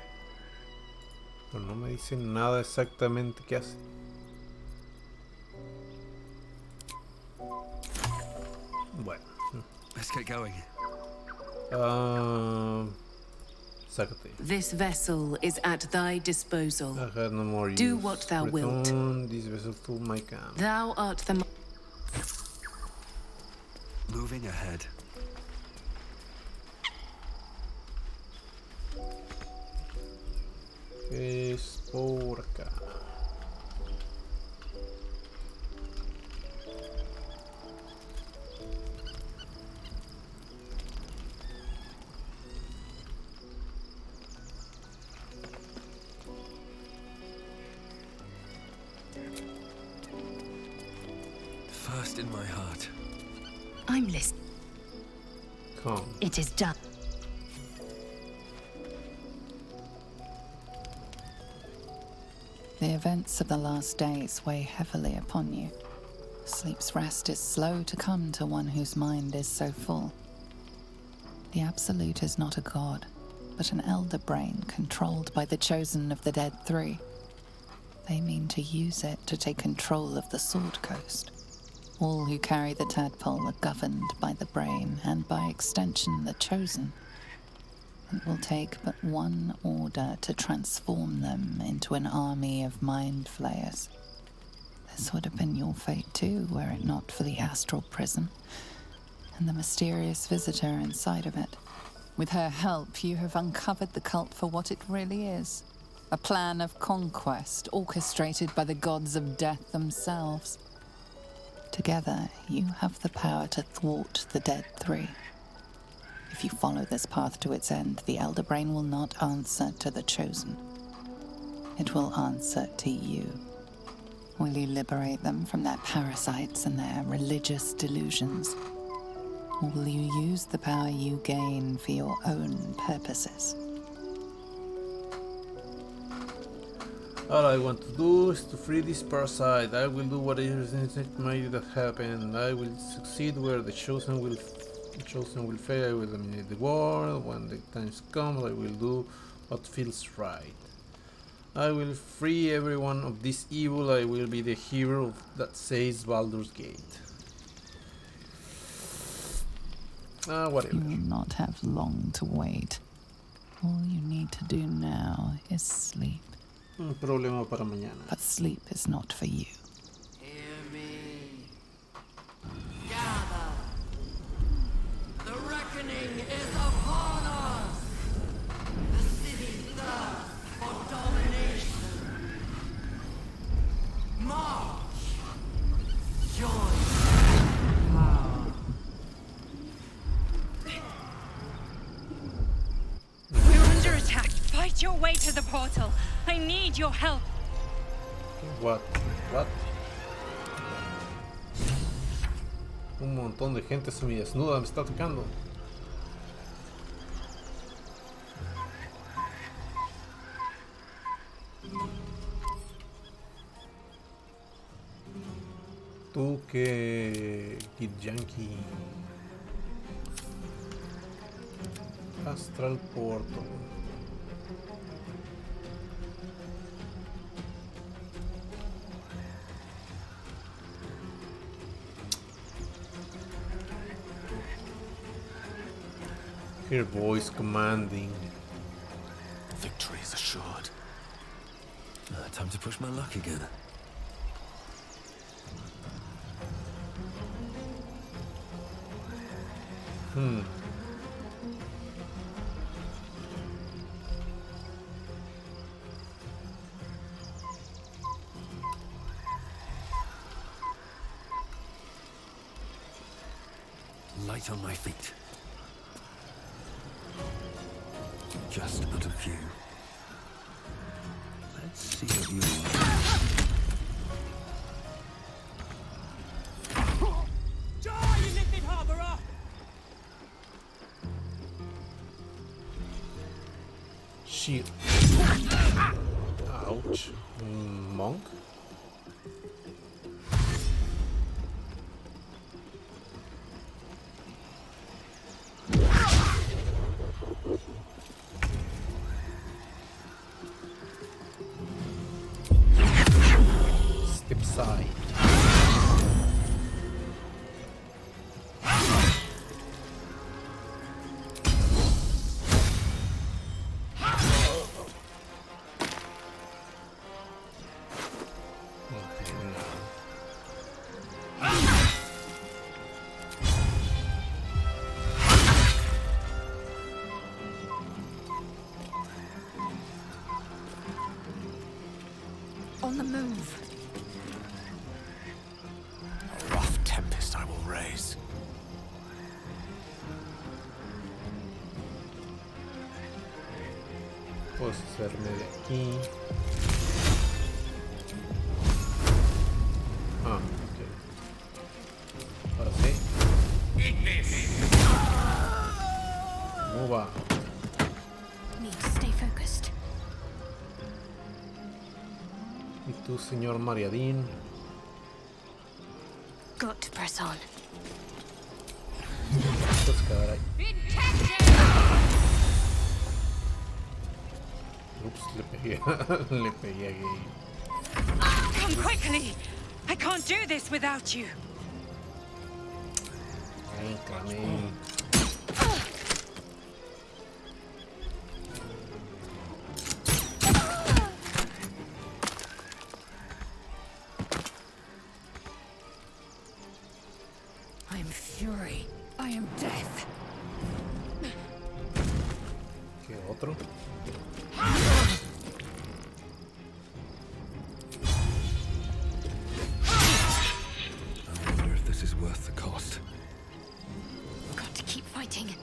Pero no me dicen nada exactamente qué hace. Bueno. Let's get going. Sácate. This vessel is at thy disposal. I had no more use. Do what thou wilt. Return this vessel to my camp. Thou art the... Moving ahead. Es por acá. rest in my heart. I'm listening. Come. It is done. The events of the last days weigh heavily upon you. Sleep's rest is slow to come to one whose mind is so full. The Absolute is not a god, but an elder brain controlled by the chosen of the Dead Three. They mean to use it to take control of the Sword Coast. All who carry the tadpole are governed by the brain and by extension the chosen. It will take but one order to transform them into an army of mind flayers. This would have been your fate too, were it not for the astral prison and the mysterious visitor inside of it. With her help, you have uncovered the cult for what it really is. A plan of conquest orchestrated by the gods of death themselves. Together, you have the power to thwart the Dead Three. If you follow this path to its end, the Elder Brain will not answer to the Chosen. It will answer to you. Will you liberate them from their parasites and their religious delusions? Or will you use the power you gain for your own purposes? All I want to do is to free this parasite. I will do whatever is necessary that happen. I will succeed where the chosen will fail. I will dominate the world. When the time comes, I will do what feels right. I will free everyone of this evil. I will be the hero that saves Baldur's Gate. Whatever. You will not have long to wait. All you need to do now is sleep. Un problema para mañana. But sleep is not for you. Hear me. Gather. The reckoning is upon us. The city thirsts for domination. March. Join power. We're under attack. Fight your way to the portal. I need your help. What? Un montón de gente semidesnuda me está atacando. Tú que Kid Yankee. Astral Portal. Her voice commanding. Victory is assured. Time to push my luck again. Light on my feet. Just but a few. Let's see what you are. Die, you liquid harborer! Shield. Ouch. Monk? Step side. On the move. A rough tempest I will raise. Puedo hacerme de aquí. Ah, ok. ¿Cómo va? Need to stay focused. ¿Y tú, señor Mariadín? Got to press on. Pues quedar ahí. Ups, le pegué. Le pegué a Gay. Come quickly! I can't do this without you. Véncame. I am fury. I am death. ¿Qué otro? I wonder if this is worth the cost. Got to keep fighting.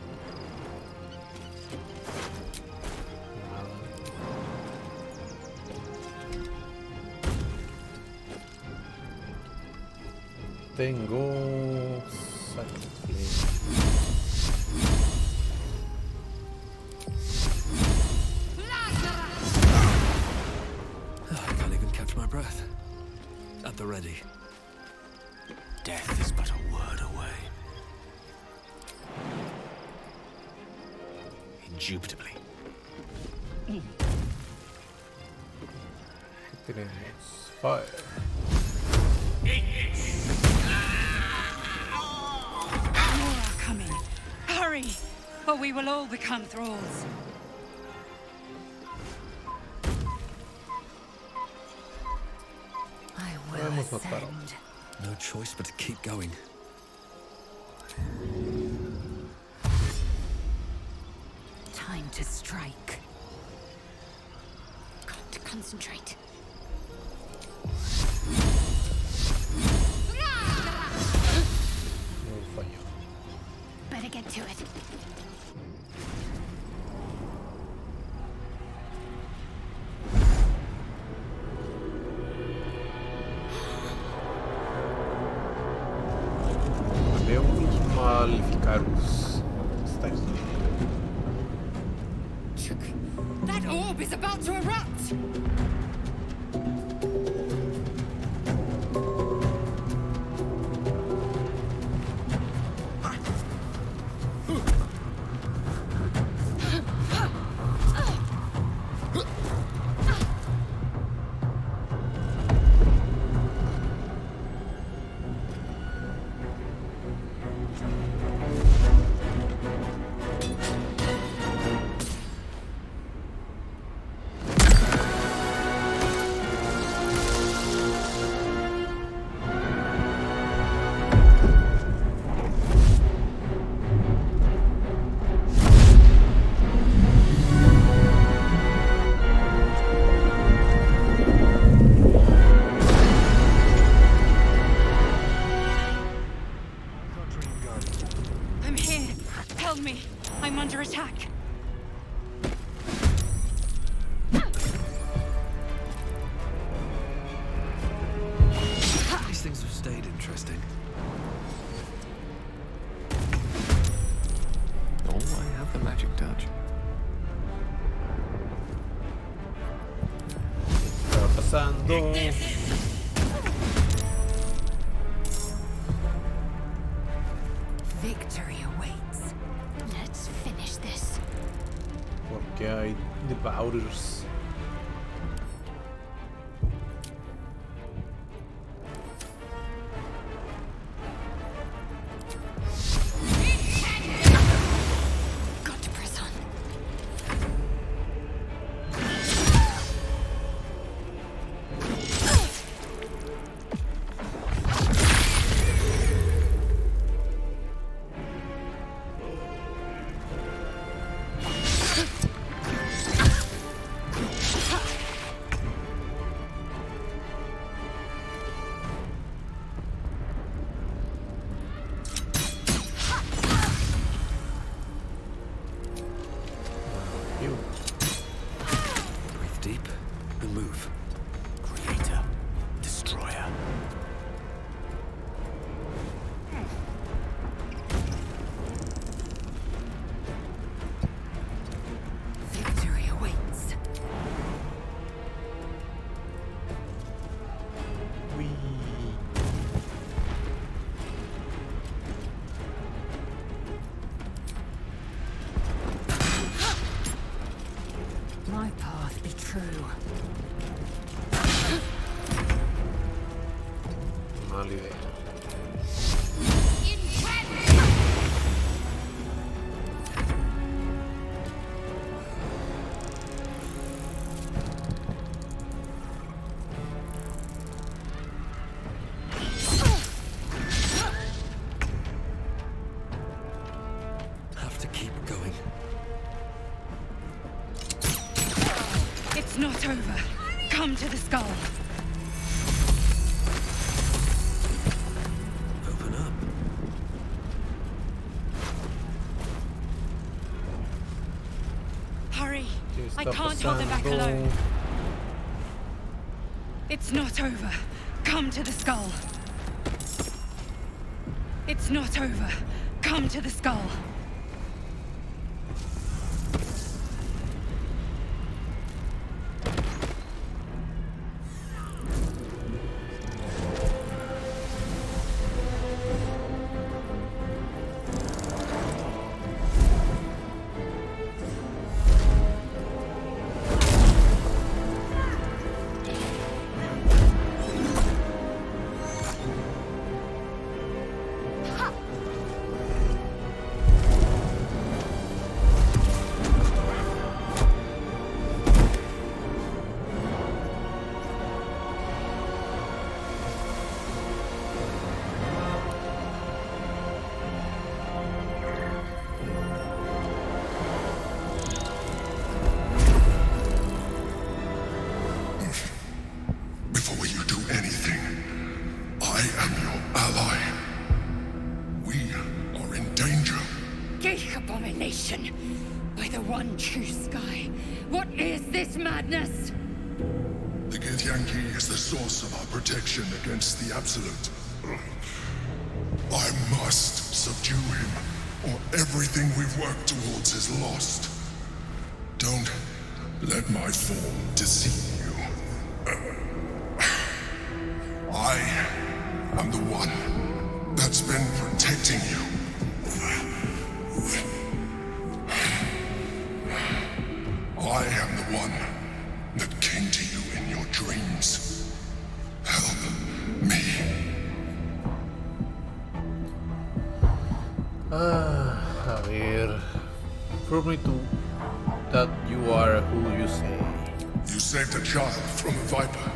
Tengo... I can't even catch my breath. At the ready. Death is but a word away. Indubitably. Tenemos fire. More are coming. Hurry, or we will all become thralls. I will Podemos matar. ascend. No choice but to keep going. Time to strike. Got to concentrate. No falló. Better get to it. Deus Maleficarus. Está aqui. That orb is about to erupt! I'm here. Help me. I'm under attack. These things have stayed interesting. Oh, I have the magic touch. Está pasando. Victory awaits. Let's finish this. Porque hay de Baldurs. Got to press on. my path be true. Mala idea. Have to keep going. It's not over. Come to the skull. Open up. Hurry! ¿Qué I está can't hold them back pasando? alone. It's not over. Come to the skull. It's not over. Come to the skull. Before you do anything, I am your ally. We are in danger. Geek abomination! By the one true sky, what is this madness? The Githyanki is the source of our protection against the Absolute. I must subdue him, or everything we've worked towards is lost. Don't let my form deceive you. I am the one that's been protecting you. I am the one that came to you in your dreams. Help me. A ver. Prove me to that you are who you say. You saved a child from a viper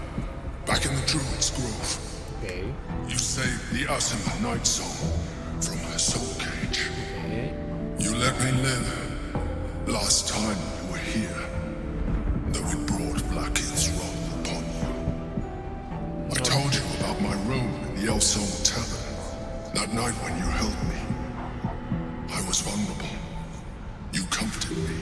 back in the Druid's Grove. Okay. You saved the Asima Night Soul from her soul cage. Okay. You let me live last time you were here, though it brought Blackheath's wrath upon you. I told you about my room in the Elsong Tavern that night when you helped me. I was vulnerable. You comforted me.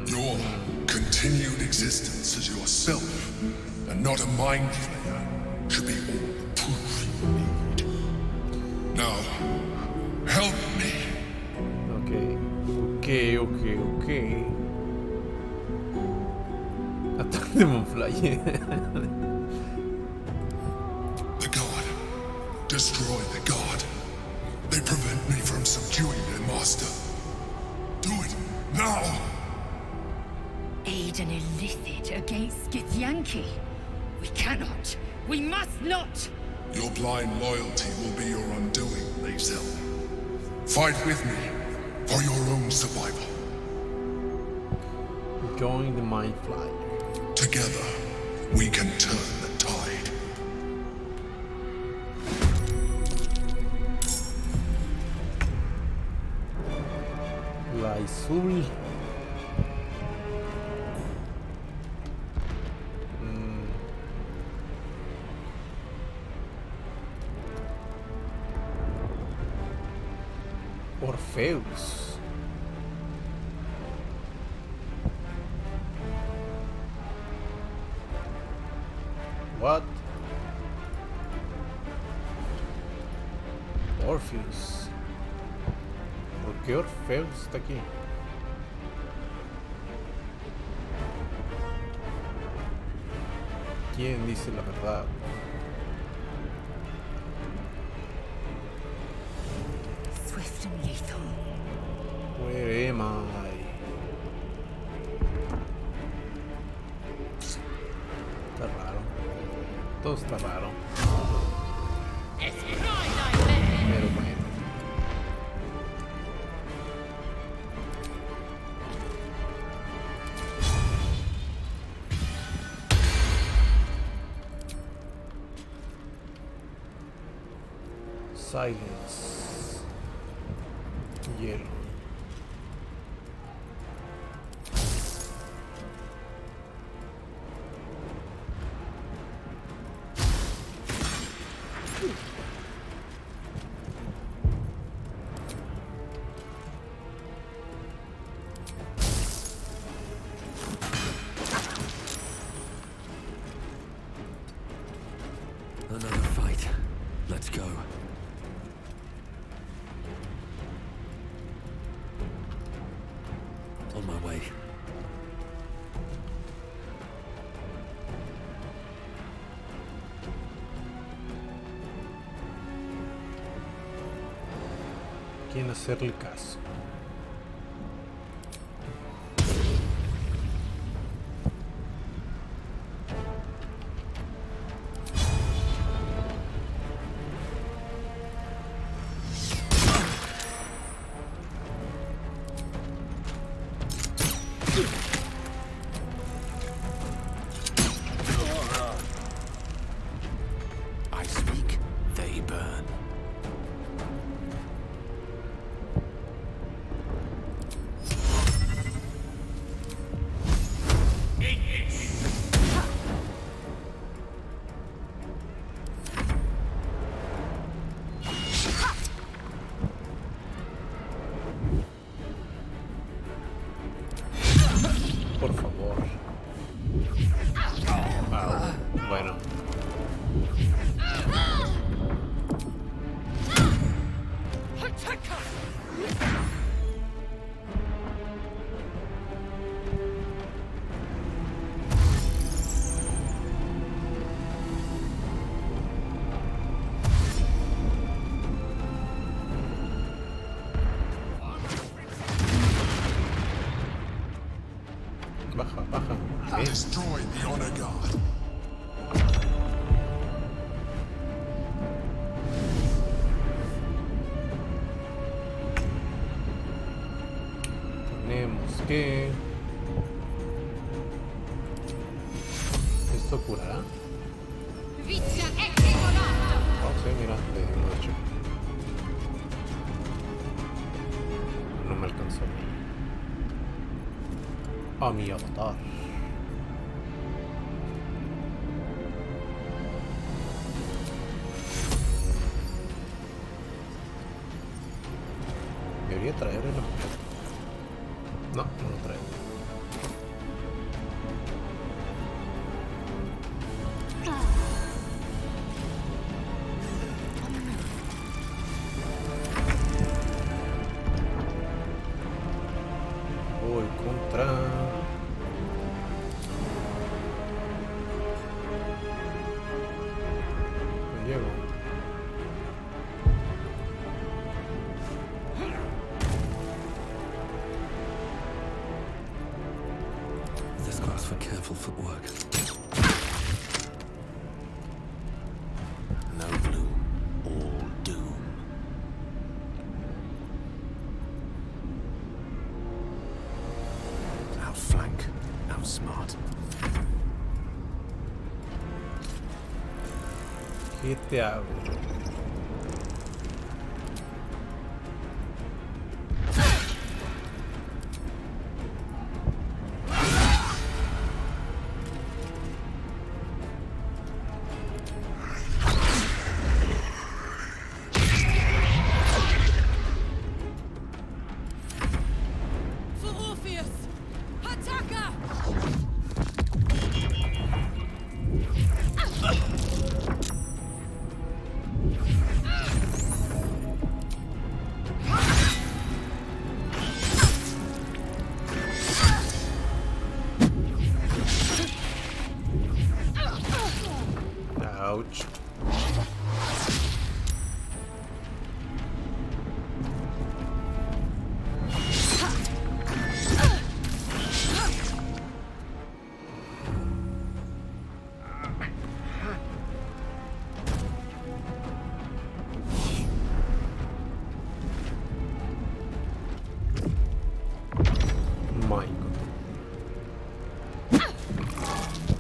Your continued existence as yourself and not a mind flayer should be all the proof you need. Now, help me. Okay. Attack Demon Flyer. The god. Destroy the god. They prevent me from subduing their master. Do it now! Aid an illithid against Githyanki? We cannot. We must not! Your blind loyalty will be your undoing, Lae'zel. Fight with me for your own survival. Join the Mind Flyer. Together, we can turn the tide. Lysul. Orpheus. What? Orpheus. ¿Por qué Orpheus está aquí? ¿Quién dice la verdad? Swift and lethal. Where am I? Todo está raro. It's pride I bear. Pero bueno. Silence. Hielo. Another fight. Let's go. On my way. ¿Quién hacerle caso? I speak, they burn. Por favor. Ah, bueno. Baja, baja. Sí. Destroy the honor guard. Tenemos que... ¿Esto curará? Oh, sí, mira, le di un 8. No me alcanzó. A mi avatar. Debería traerlo. No, no lo traigo. Voy contra... Me llevo. This calls for careful footwork. No bloom, all doom. Outflank, outsmart. ¿Qué te hago? For Orpheus! Attacker!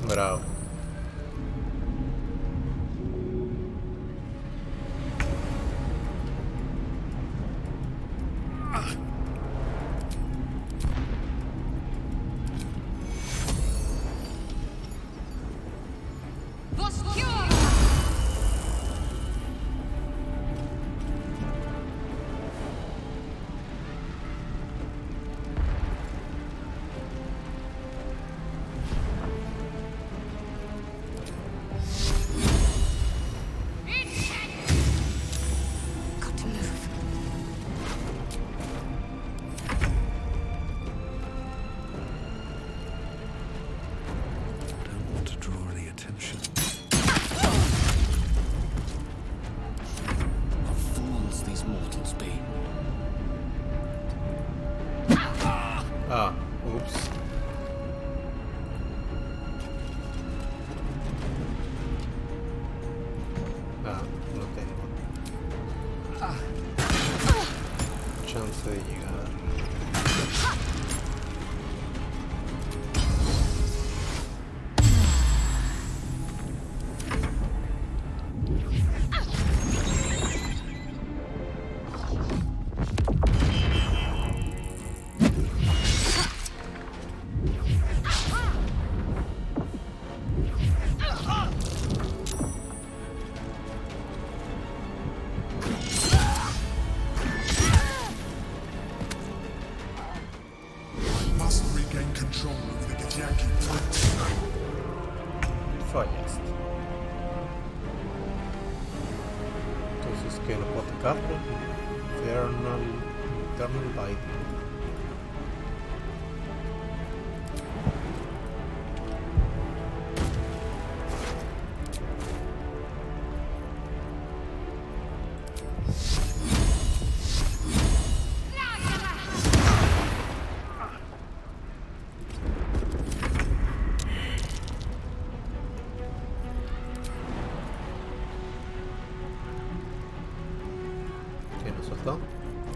Bravo.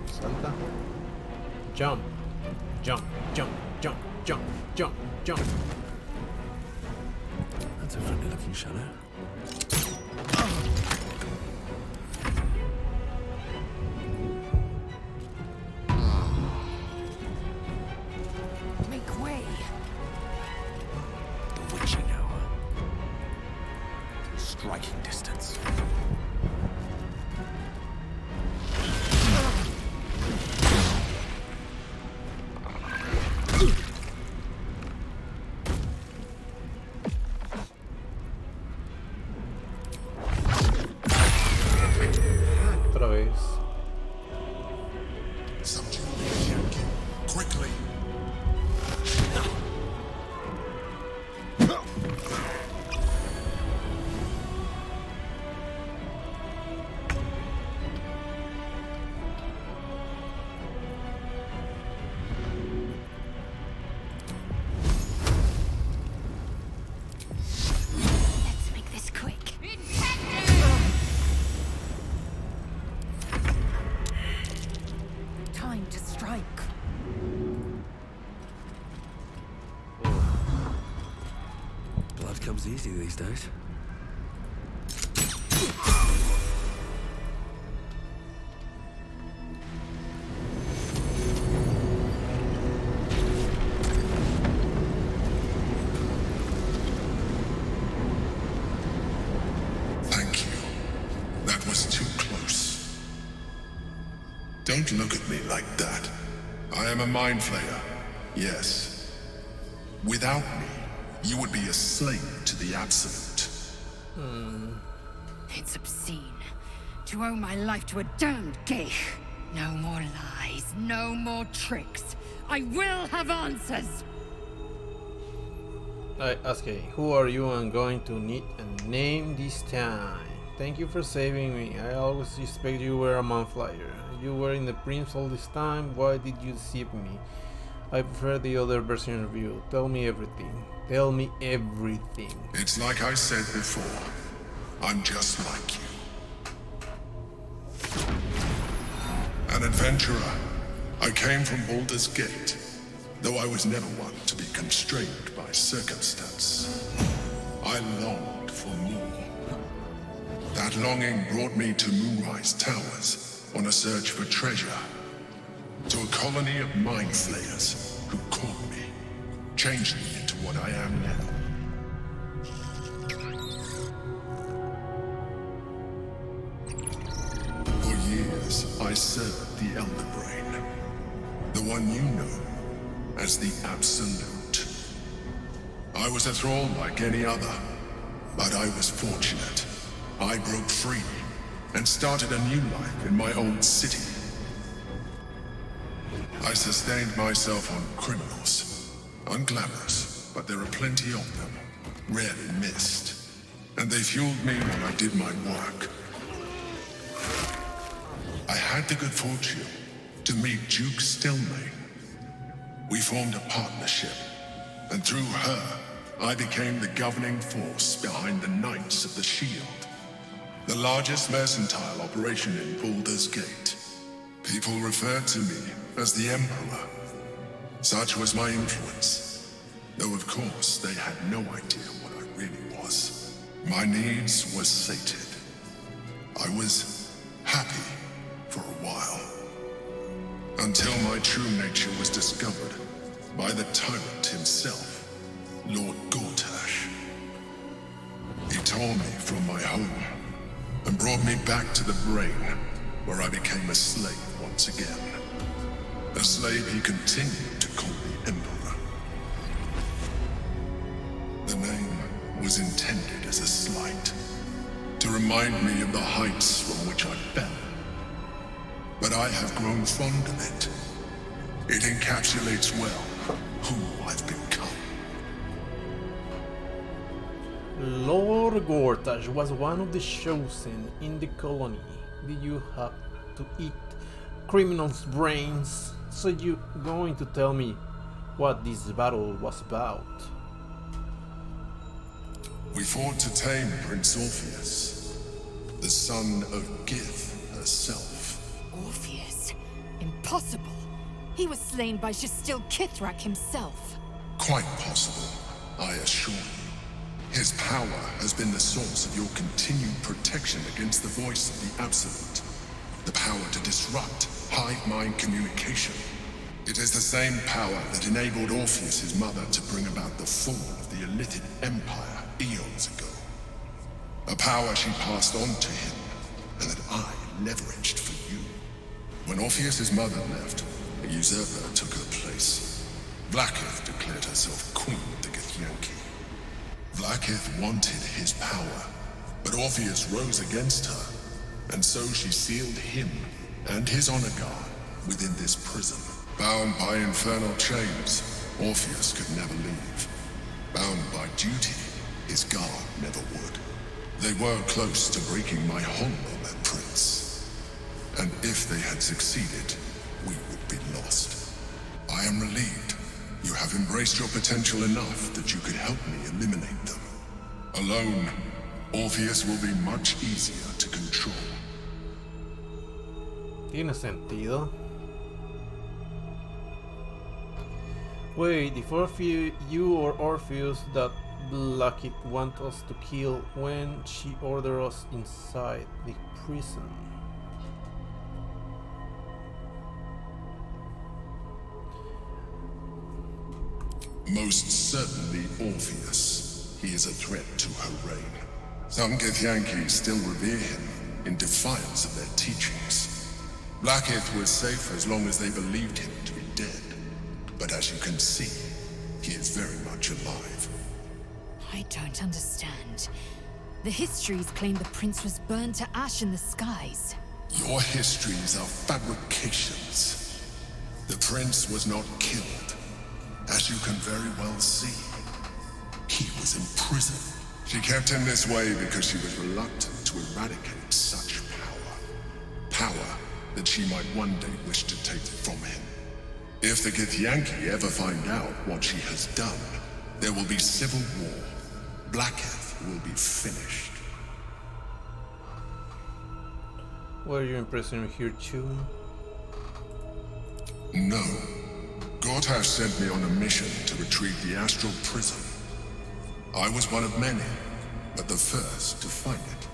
Salta. Jump. Jump. Jump. Jump. Jump. Jump. Jump. That's a friendly looking shadow. Make way. The witching hour. Striking distance. Easy these days. Thank you. That was too close. Don't look at me like that. I am a mind flayer. Yes. Without me, you would be a slave to the Absolute. It's obscene to owe my life to a damned geich. No more lies, no more tricks. I will have answers. Okay, who are you? I'm going to need a name this time. Thank you for saving me. I always suspect you were a mind flayer. You were in the Prince all this time. Why did you deceive me? I prefer the other version of you. Tell me everything. Tell me everything. It's like I said before. I'm just like you. An adventurer. I came from Baldur's Gate. though I was never one to be constrained by circumstance. I longed for more. That longing brought me to Moonrise Towers on a search for treasure, to a colony of mind flayers who caught me, changed me into what I am now. For years, I served the Elder Brain, the one you know as the Absolute. I was a thrall like any other, but I was fortunate. I broke free and started a new life in my old city. I sustained myself on criminals, unglamorous, but there are plenty of them, rarely missed, and they fueled me while I did my work. I had the good fortune to meet Duke Stelmane. We formed a partnership, and through her, I became the governing force behind the Knights of the Shield, the largest mercantile operation in Baldur's Gate. People referred to me as the Emperor. Such was my influence, though of course they had no idea what I really was. My needs were sated. I was happy for a while, until my true nature was discovered by the tyrant himself, Lord Gortash. He tore me from my home and brought me back to the Brain, where I became a slave once again. A slave he continued to call the Emperor. The name was intended as a slight, to remind me of the heights from which I fell. But I have grown fond of it. It encapsulates well who I've become. Lord Gortash was one of the chosen in the colony. Did you have to eat criminals' brains? So you going to tell me what this battle was about? We fought to tame Prince Orpheus, the son of Gith herself. Orpheus? Impossible. He was slain by Jastil Kithrak himself. Quite possible, I assure you. His power has been the source of your continued protection against the voice of the Absolute. The power to disrupt hive mind communication. It is the same power that enabled Orpheus, his mother, to bring about the fall of the Illithid Empire eons ago. A power she passed on to him, and that I leveraged for you. When Orpheus's mother left, a usurper took her place. Blackith declared herself queen of the Githyanki. Blackith wanted his power, but Orpheus rose against her, and so she sealed him and his honor guard within this prison. Bound by infernal chains, Orpheus could never leave. Bound by duty, his guard never would. They were close to breaking my hold on that prince. And if they had succeeded, we would be lost. I am relieved. You have embraced your potential enough that you could help me eliminate them. Alone, Orpheus will be much easier to control. Tiene sentido. Wait, if Orpheus, you or Orpheus that Blackith want us to kill when she ordered us inside the prison? Most certainly Orpheus. He is a threat to her reign. Some Githyanki still revere him in defiance of their teachings. Blackith was safe as long as they believed him to be dead. But as you can see, he is very much alive. I don't understand. The histories claim the prince was burned to ash in the skies. Your histories are fabrications. The prince was not killed. As you can very well see, he was imprisoned. She kept him this way because she was reluctant to eradicate such power. Power that she might one day wish to take from him. If the Githyanki ever find out what she has done, there will be civil war. Blackith will be finished. Were you imprisoned here too? No. Gortash sent me on a mission to retrieve the astral prism. I was one of many, but the first to find it.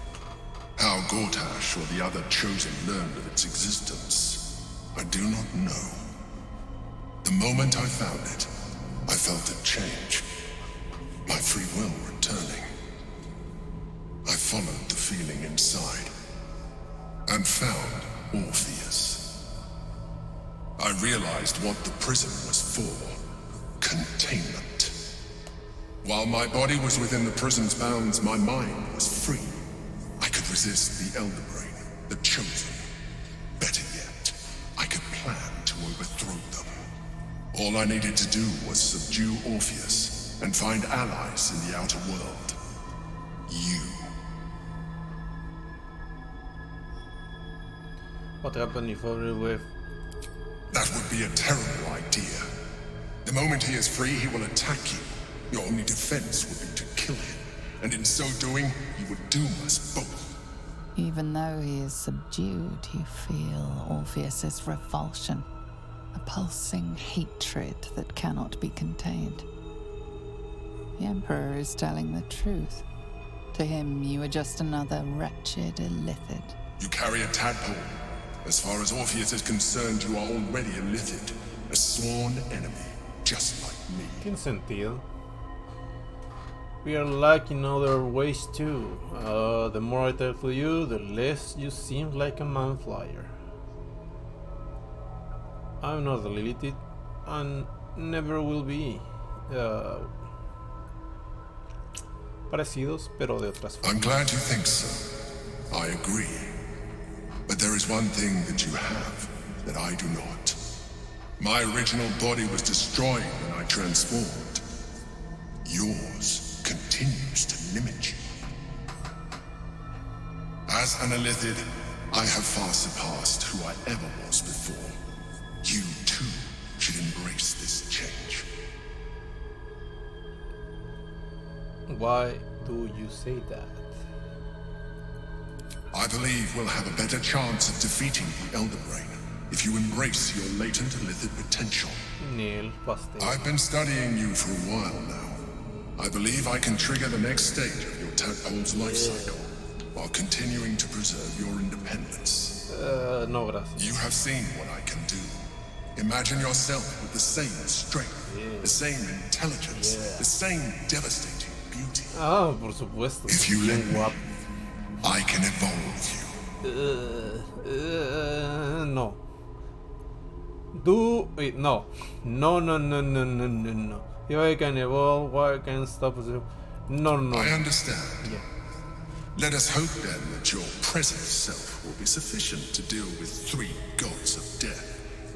How Gortash or the other chosen learned of its existence, I do not know. The moment I found it, I felt it change. My free will returning. I followed the feeling inside, and found Orpheus. I realized what the prism was for. Containment. While my body was within the prison's bounds, my mind was free. I could resist the Elder Brain, the Chosen. Better yet, I could plan to overthrow them. All I needed to do was subdue Orpheus and find allies in the outer world. You. What happened if I were... That would be a terrible idea. The moment he is free, he will attack you. Your only defense would be to kill him, and in so doing, he would doom us both. Even though he is subdued, you feel Orpheus's revulsion, a pulsing hatred that cannot be contained. The Emperor is telling the truth. To him, you are just another wretched illithid. You carry a tadpole. As far as Orpheus is concerned, you are already a illithid, a sworn enemy, just like me. Tiene sentido. We are like in other ways too. The more I talk to you, the less you seem like a man-flyer. I'm not a Lilith, and never will be. Parecidos, pero de otras formas. I'm glad you think so. I agree. But there is one thing that you have that I do not. My original body was destroyed when I transformed. Yours continues to limit you. As an illithid, I have far surpassed who I ever was before. You, too, should embrace this change. Why do you say that? I believe we'll have a better chance of defeating the Elder Brain if you embrace your latent illithid potential. I've been studying you for a while now. I believe I can trigger the next stage of your tadpole's life cycle, while continuing to preserve your independence. No, gracias. You have seen what I can do. Imagine yourself with the same strength, the same intelligence, the same devastating beauty. Ah, por supuesto. If you let me, I can evolve you. No. Do it. No. No. If I can evolve, why can't I stop? No. I understand. Yeah. Let us hope then that your present self will be sufficient to deal with 3 gods of death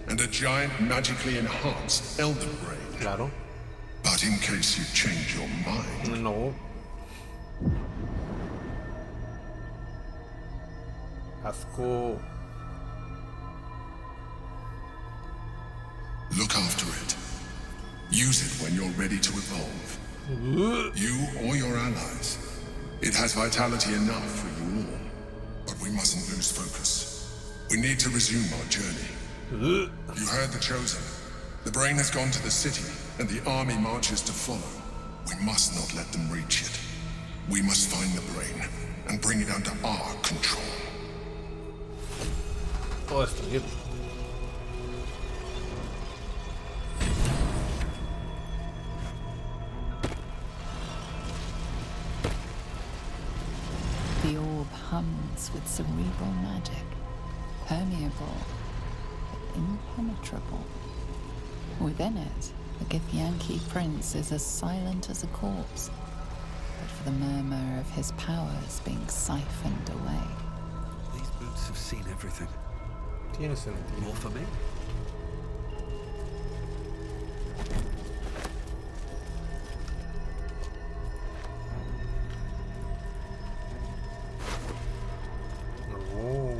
and a giant magically enhanced Elder Brain. Claro. But in case you change your mind... No. Asco. Look after it. Use it when you're ready to evolve. You or your allies. It has vitality enough for you all. But we mustn't lose focus. We need to resume our journey. You heard the Chosen. The Brain has gone to the city, and the army marches to follow. We must not let them reach it. We must find the Brain, and bring it under our control. Oh, esto bien. The orb hums with cerebral magic, permeable, but impenetrable. Within it, the Githyanki prince is as silent as a corpse, but for the murmur of his powers being siphoned away. These boots have seen everything. Tiene sentido. More for me? Oh.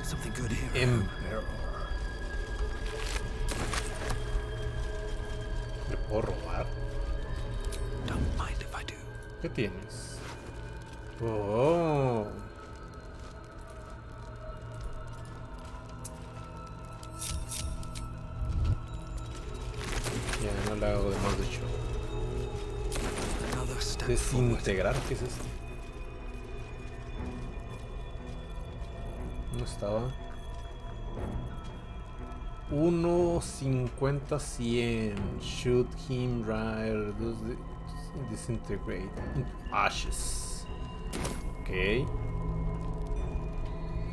Something good here. Emperor. ¿Le puedo robar? Don't mind if I do. ¿Qué tienes? Oh. Ya, no le hago de más de hecho. Desintegrar, ¿qué es esto? ¿Dónde estaba? 1.50-100. Shoot him right. Disintegrate into ashes. Ok.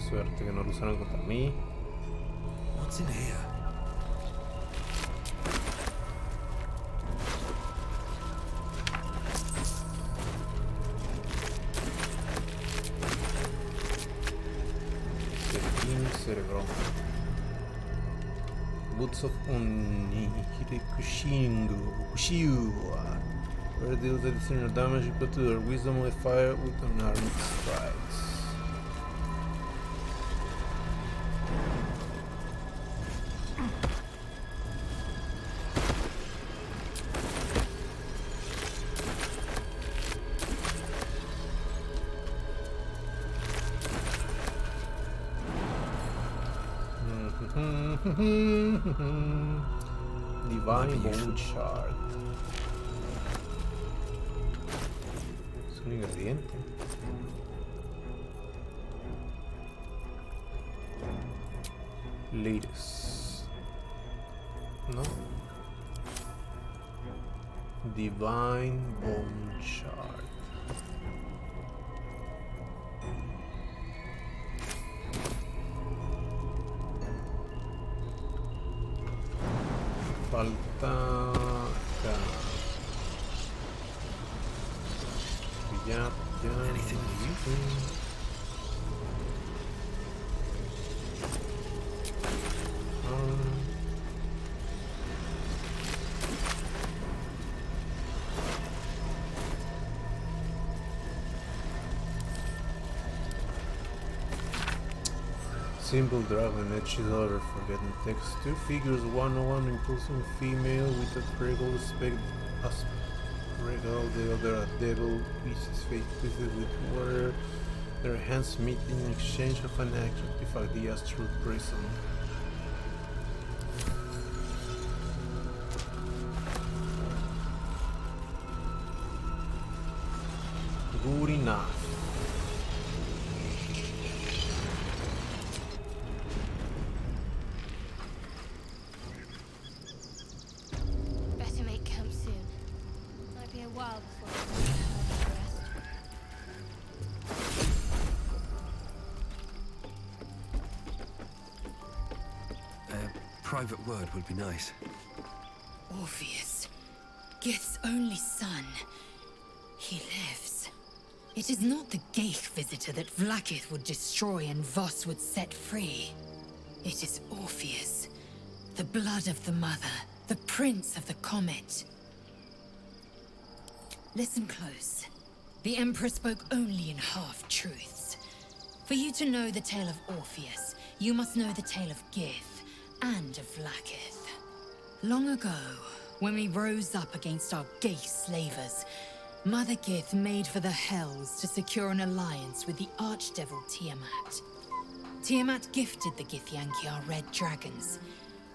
Suerte que no lo usaron contra mí. What's in here? Cerebro. Boots of Kushingu. Where deals the additional damage equal to their wisdom modifier with unarmed strikes. Divine Bone Shard. Es un ingrediente. Latest. No. Divine Bone Shard. Falta acá. Ya. Simple dragon edge is over forgotten text. Two figures, one impulsive female with a regal aspect, the other a devil, pieces face twisted with water. Their hands meet in exchange of an act to artifact the astral prism. Good enough. Private word would be nice. Orpheus, Gith's only son. He lives. It is not the Geich visitor that Vlaakith would destroy and Voss would set free. It is Orpheus, the blood of the mother, the prince of the comet. Listen close. The Emperor spoke only in half-truths. For you to know the tale of Orpheus, you must know the tale of Gith and of Vlaakith. Long ago, when we rose up against our Geich slavers, Mother Gith made for the Hells to secure an alliance with the archdevil Tiamat. Tiamat gifted the Githyanki our red dragons.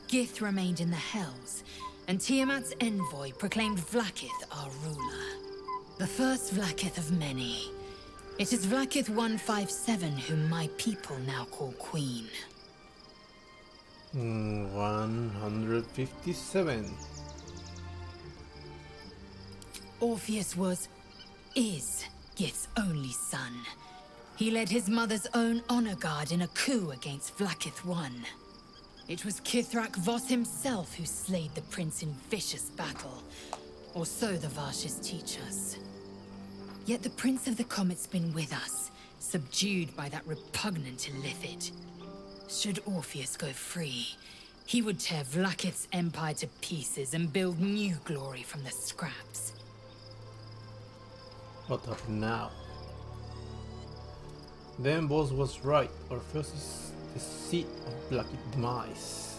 Gith remained in the Hells, and Tiamat's envoy proclaimed Vlaakith our ruler. The first Vlaakith of many. It is Vlaakith 157 whom my people now call Queen. 157. Orpheus is Gith's only son. He led his mother's own honor guard in a coup against Vlaakith I. It was Kithrak Voss himself who slayed the prince in vicious battle, or so the Varshes teach us. Yet the Prince of the Comet's been with us, subdued by that repugnant Illithid. Should Orpheus go free, he would tear Vlaakith's empire to pieces and build new glory from the scraps. What up now? Then Voss was right. Orpheus is the seat of Vlaakith's demise.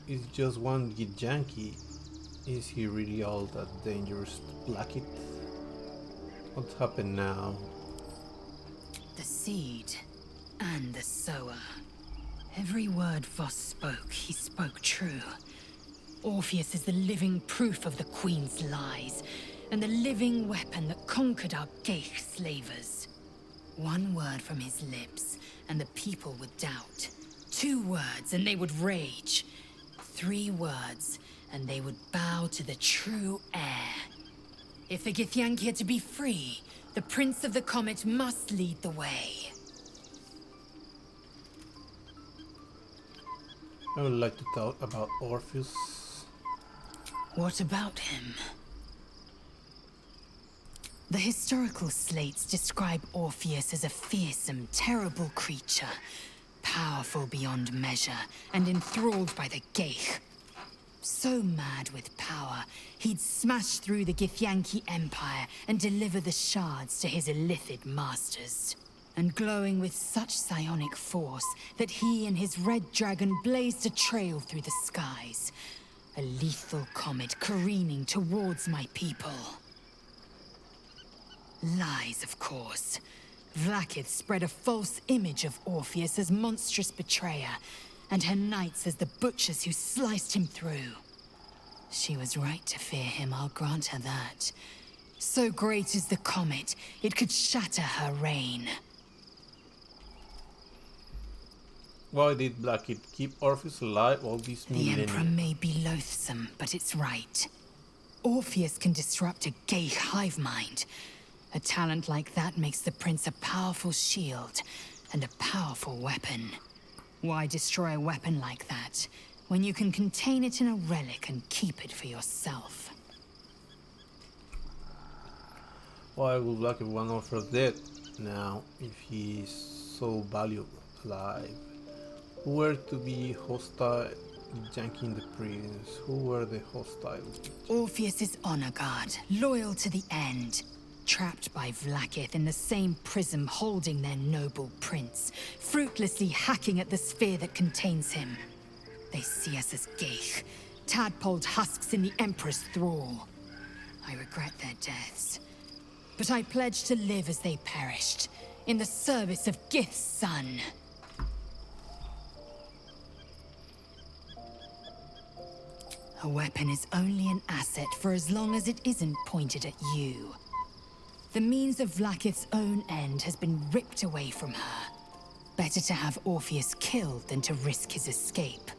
It's just one Githyanki. Is he really all that dangerous to Blackit? What happened now? The seed and the sower. Every word Voss spoke, he spoke true. Orpheus is the living proof of the Queen's lies, and the living weapon that conquered our Geich slavers. One word from his lips, and the people would doubt. 2 words, and they would rage. 3 words, and they would bow to the true heir. If the Githyanki are to be free, the Prince of the Comet must lead the way. I would like to talk about Orpheus. What about him? The historical slates describe Orpheus as a fearsome, terrible creature, powerful beyond measure, and enthralled by the Geich. So mad with power, he'd smash through the Githyanki Empire and deliver the shards to his illithid masters. And glowing with such psionic force that he and his red dragon blazed a trail through the skies. A lethal comet careening towards my people. Lies, of course. Vlaakith spread a false image of Orpheus as monstrous betrayer, and her knights as the butchers who sliced him through. She was right to fear him, I'll grant her that. So great is the comet, it could shatter her reign. Why did Blackit keep Orpheus alive all these millennia? The Emperor may be loathsome, but it's right. Orpheus can disrupt a Geich hive mind. A talent like that makes the Prince a powerful shield and a powerful weapon. Why destroy a weapon like that, when you can contain it in a relic and keep it for yourself? Why would Blackit want Orpheus dead now, if he is so valuable alive? Who were to be hostile, janking the prince? Who were the hostiles? Orpheus is honor guard, loyal to the end. Trapped by Vlaakith in the same prism holding their noble prince, fruitlessly hacking at the sphere that contains him. They see us as Geich, tadpoled husks in the Emperor's thrall. I regret their deaths, but I pledge to live as they perished, in the service of Gith's son. A weapon is only an asset for as long as it isn't pointed at you. The means of Vlaakith's own end has been ripped away from her. Better to have Orpheus killed than to risk his escape.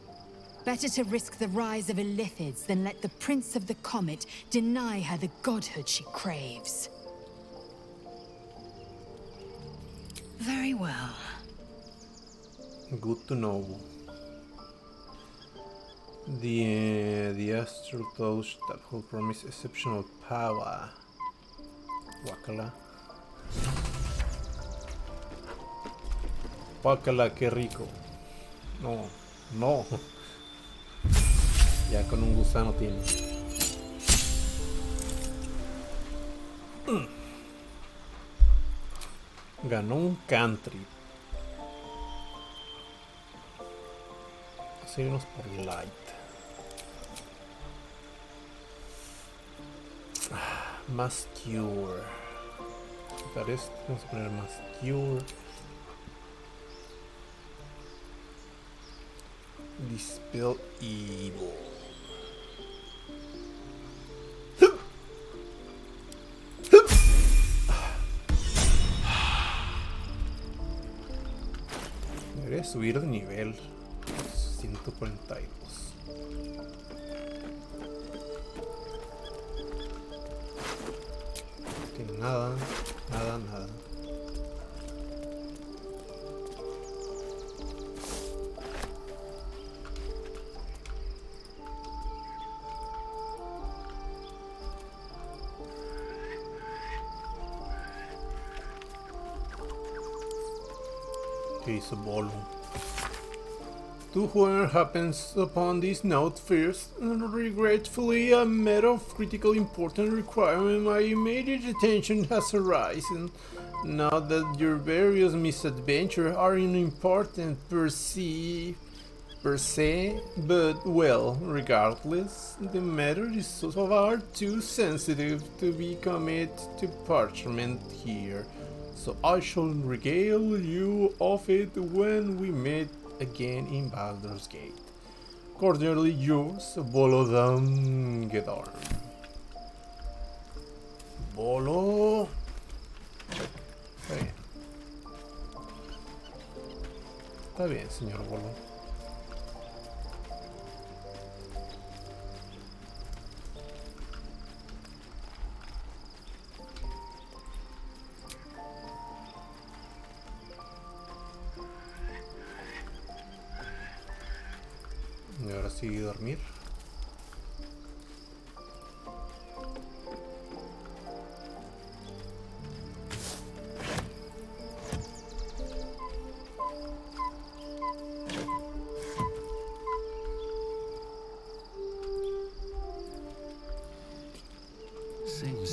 Better to risk the rise of illithids than let the Prince of the Comet deny her the godhood she craves. Very well. Good to know. The astral touch that will promise exceptional power. Guácala. Guácala, qué rico. No, no. Ya con un gusano tiene. Ganó un country. Seguimos por light. Más cure. Para esto vamos a poner más cure. Dispel evil. Debería subir de nivel. 142. Que nada, nada, nada. ¿Qué hizo Bolu? To whoever happens upon this note first, regretfully a matter of critical importance requiring my immediate attention has arisen. Now that your various misadventures are unimportant per se, per se, but well, regardless, the matter is so far too sensitive to be committed to parchment here, so I shall regale you of it when we meet again in Baldur's Gate. Cordially yours, Bolodam Gedorm. Bolo. Está bien. Está bien, señor Bolo. Y ahora sí dormir.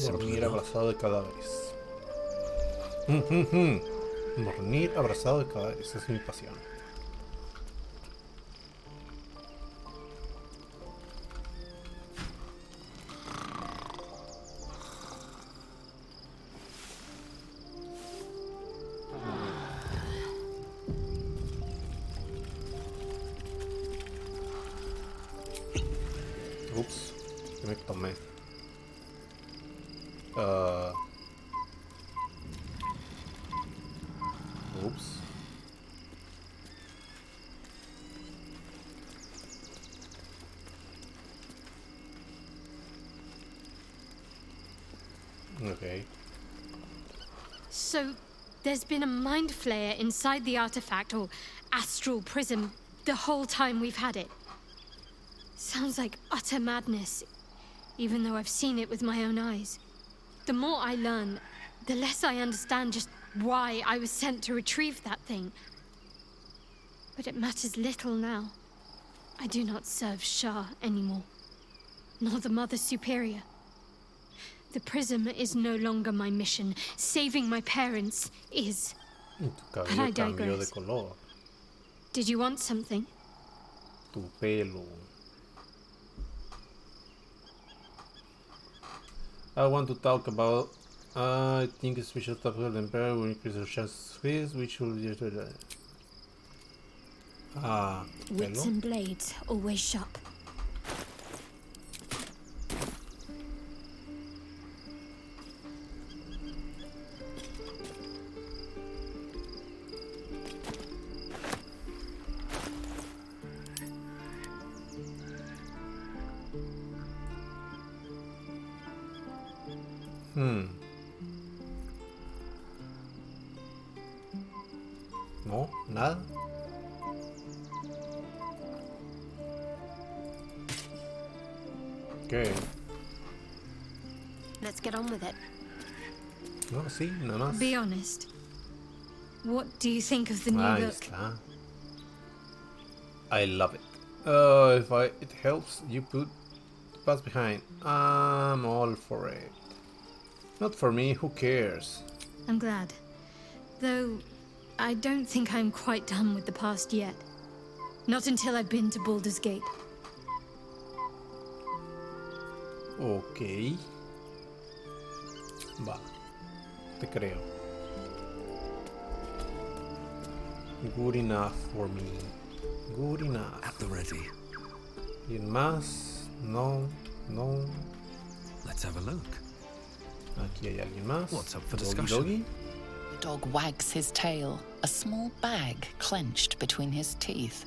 Dormir abrazado de cadáveres. Dormir abrazado de cadáveres, esa es mi pasión. Ups, ¿qué me tomé? Oops. Okay. So, there's been a mind flayer inside the artifact, or astral prism, the whole time we've had it. Sounds like utter madness, even though I've seen it with my own eyes. The more I learn, the less I understand just why I was sent to retrieve that thing. But it matters little now. I do not serve Shah anymore, nor the Mother Superior. The prism is no longer my mission. Saving my parents is. But I digress. Did you want something? Tu pelo. I want to talk about. I think a special type of Emperor will increase your chances of this, which will be. Wits and blades, always sharp. No, nada. Okay. Let's get on with it. No, sí, nada más. Be honest. What do you think of the new Ahí look? está. I love it. If it helps you put the past behind, I'm all for it. Not for me, who cares? I'm glad. Though, I don't think I'm quite done with the past yet. Not until I've been to Baldur's Gate. Okay. Va. Te creo. Good enough for me. Good enough. At the ready. ¿Alguien más? No. No. Let's have a look. Aquí hay alguien más. What's up for Doggy discussion? doggy. The dog wags his tail, a small bag clenched between his teeth.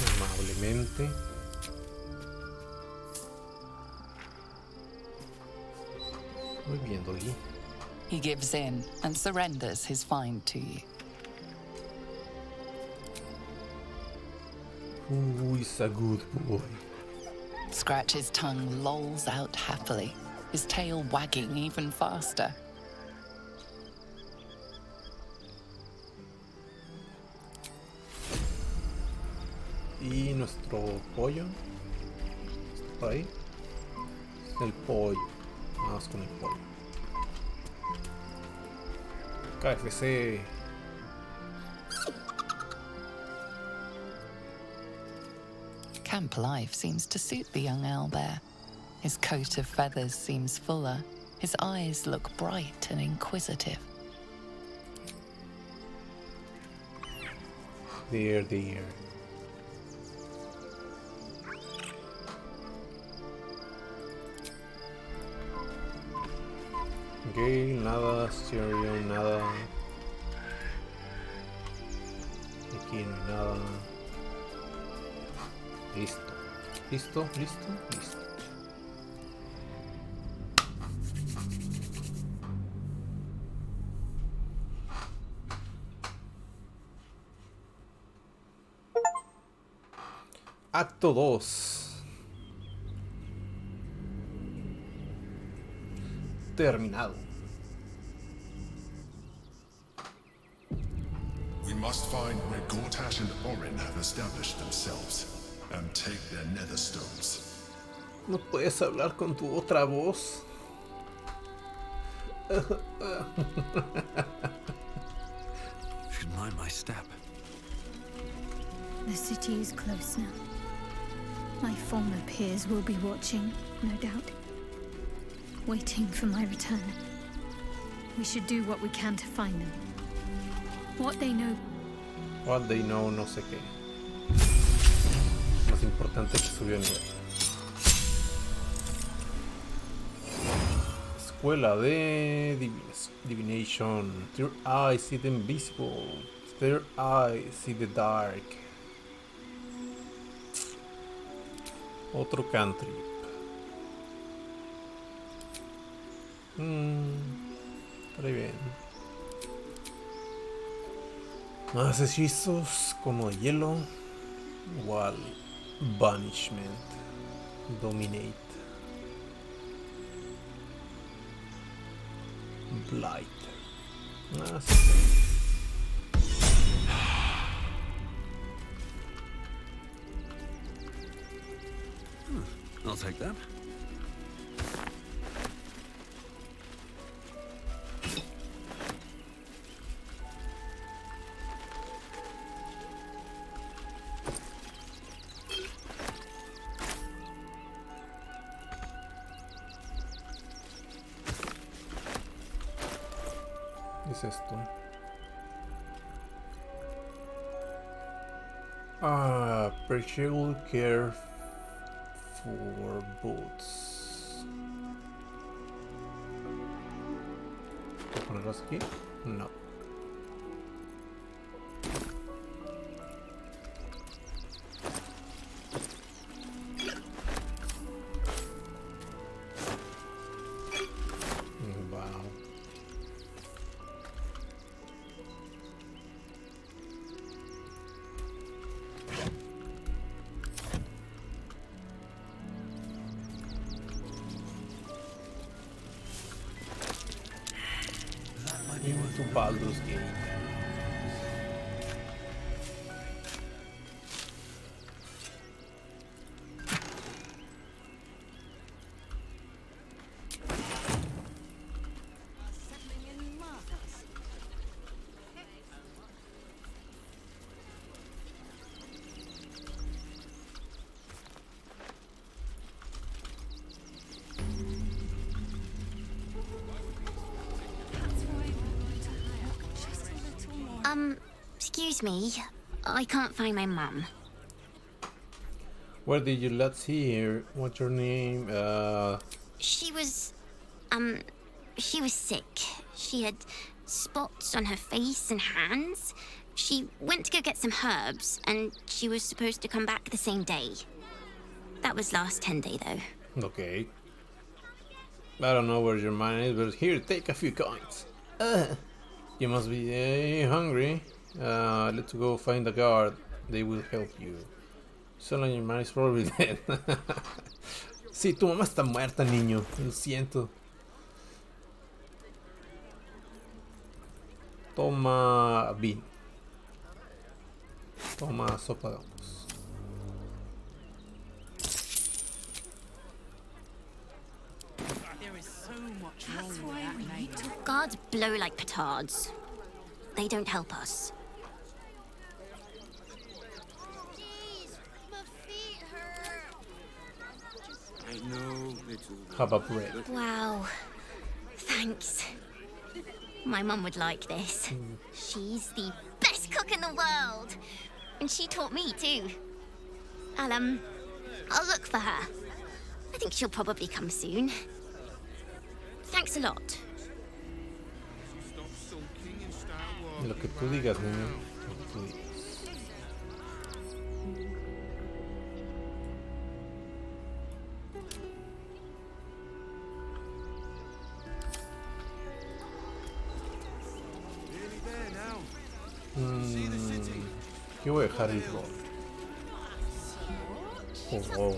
Amablemente. Muy bien, doggy. He gives in and surrenders his find to you. Who is a good boy? Scratch's tongue lolls out happily, his tail wagging even faster. nuestro pollo. ¿Está por ahí? El pollo. Vamos con el pollo. KFC. Camp life seems to suit the young owlbear. His coat of feathers seems fuller. His eyes look bright and inquisitive. Dear, dear. Ok, nada, stereo, nada. Aquí no hay nada. Listo. Listo, listo, listo. Acto 2. Terminado. We must find where Gortash and Orin have established themselves and take their nether stones. ¿No puedes hablar con tu otra voz? Should mind my step. The city is close now. My former peers will be watching, no doubt. Waiting for my return. We should do what we can to find them. What they know. What they know, no sé qué. Más importante que subió nivel. Escuela de Divination. Third eye see the invisible. Third eye see the dark. Otro country. Está bien. Más hechizos como hielo. Wall. Banishment. Dominate. Blight. Sí. I'll take that. ¿Qué es esto? Special care for boots. ¿Puedo ponerlos aquí? No. Into Baldur's Gate. Excuse me. I can't find my mum. Where did you last see her? What's your name? She was sick. She had spots on her face and hands. She went to go get some herbs, and she was supposed to come back the same day. That was last 10 day, though. Okay. I don't know where your mind is, but here, take a few coins. You must be hungry. Let's go find the guard. They will help you. Solo your man is probably dead. Sí, tu mamá está muerta, niño. Lo siento. Toma vino. Toma sopa de hongos. so much wrong with that name. Guards blow like petards. They don't help us. I know, little. Have a bread. Wow. Thanks. My mum would like this. She's the best cook in the world. And she taught me too. I'll look for her. I think she'll probably come soon. Thanks a lot. Lo que tú digas, niño. Lo que tú digas. Yo voy a dejar el rol. Oh.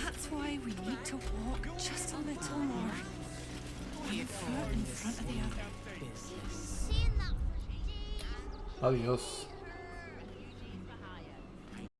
That's why we need to walk just a little more. Be a foot in front of the other. Adiós.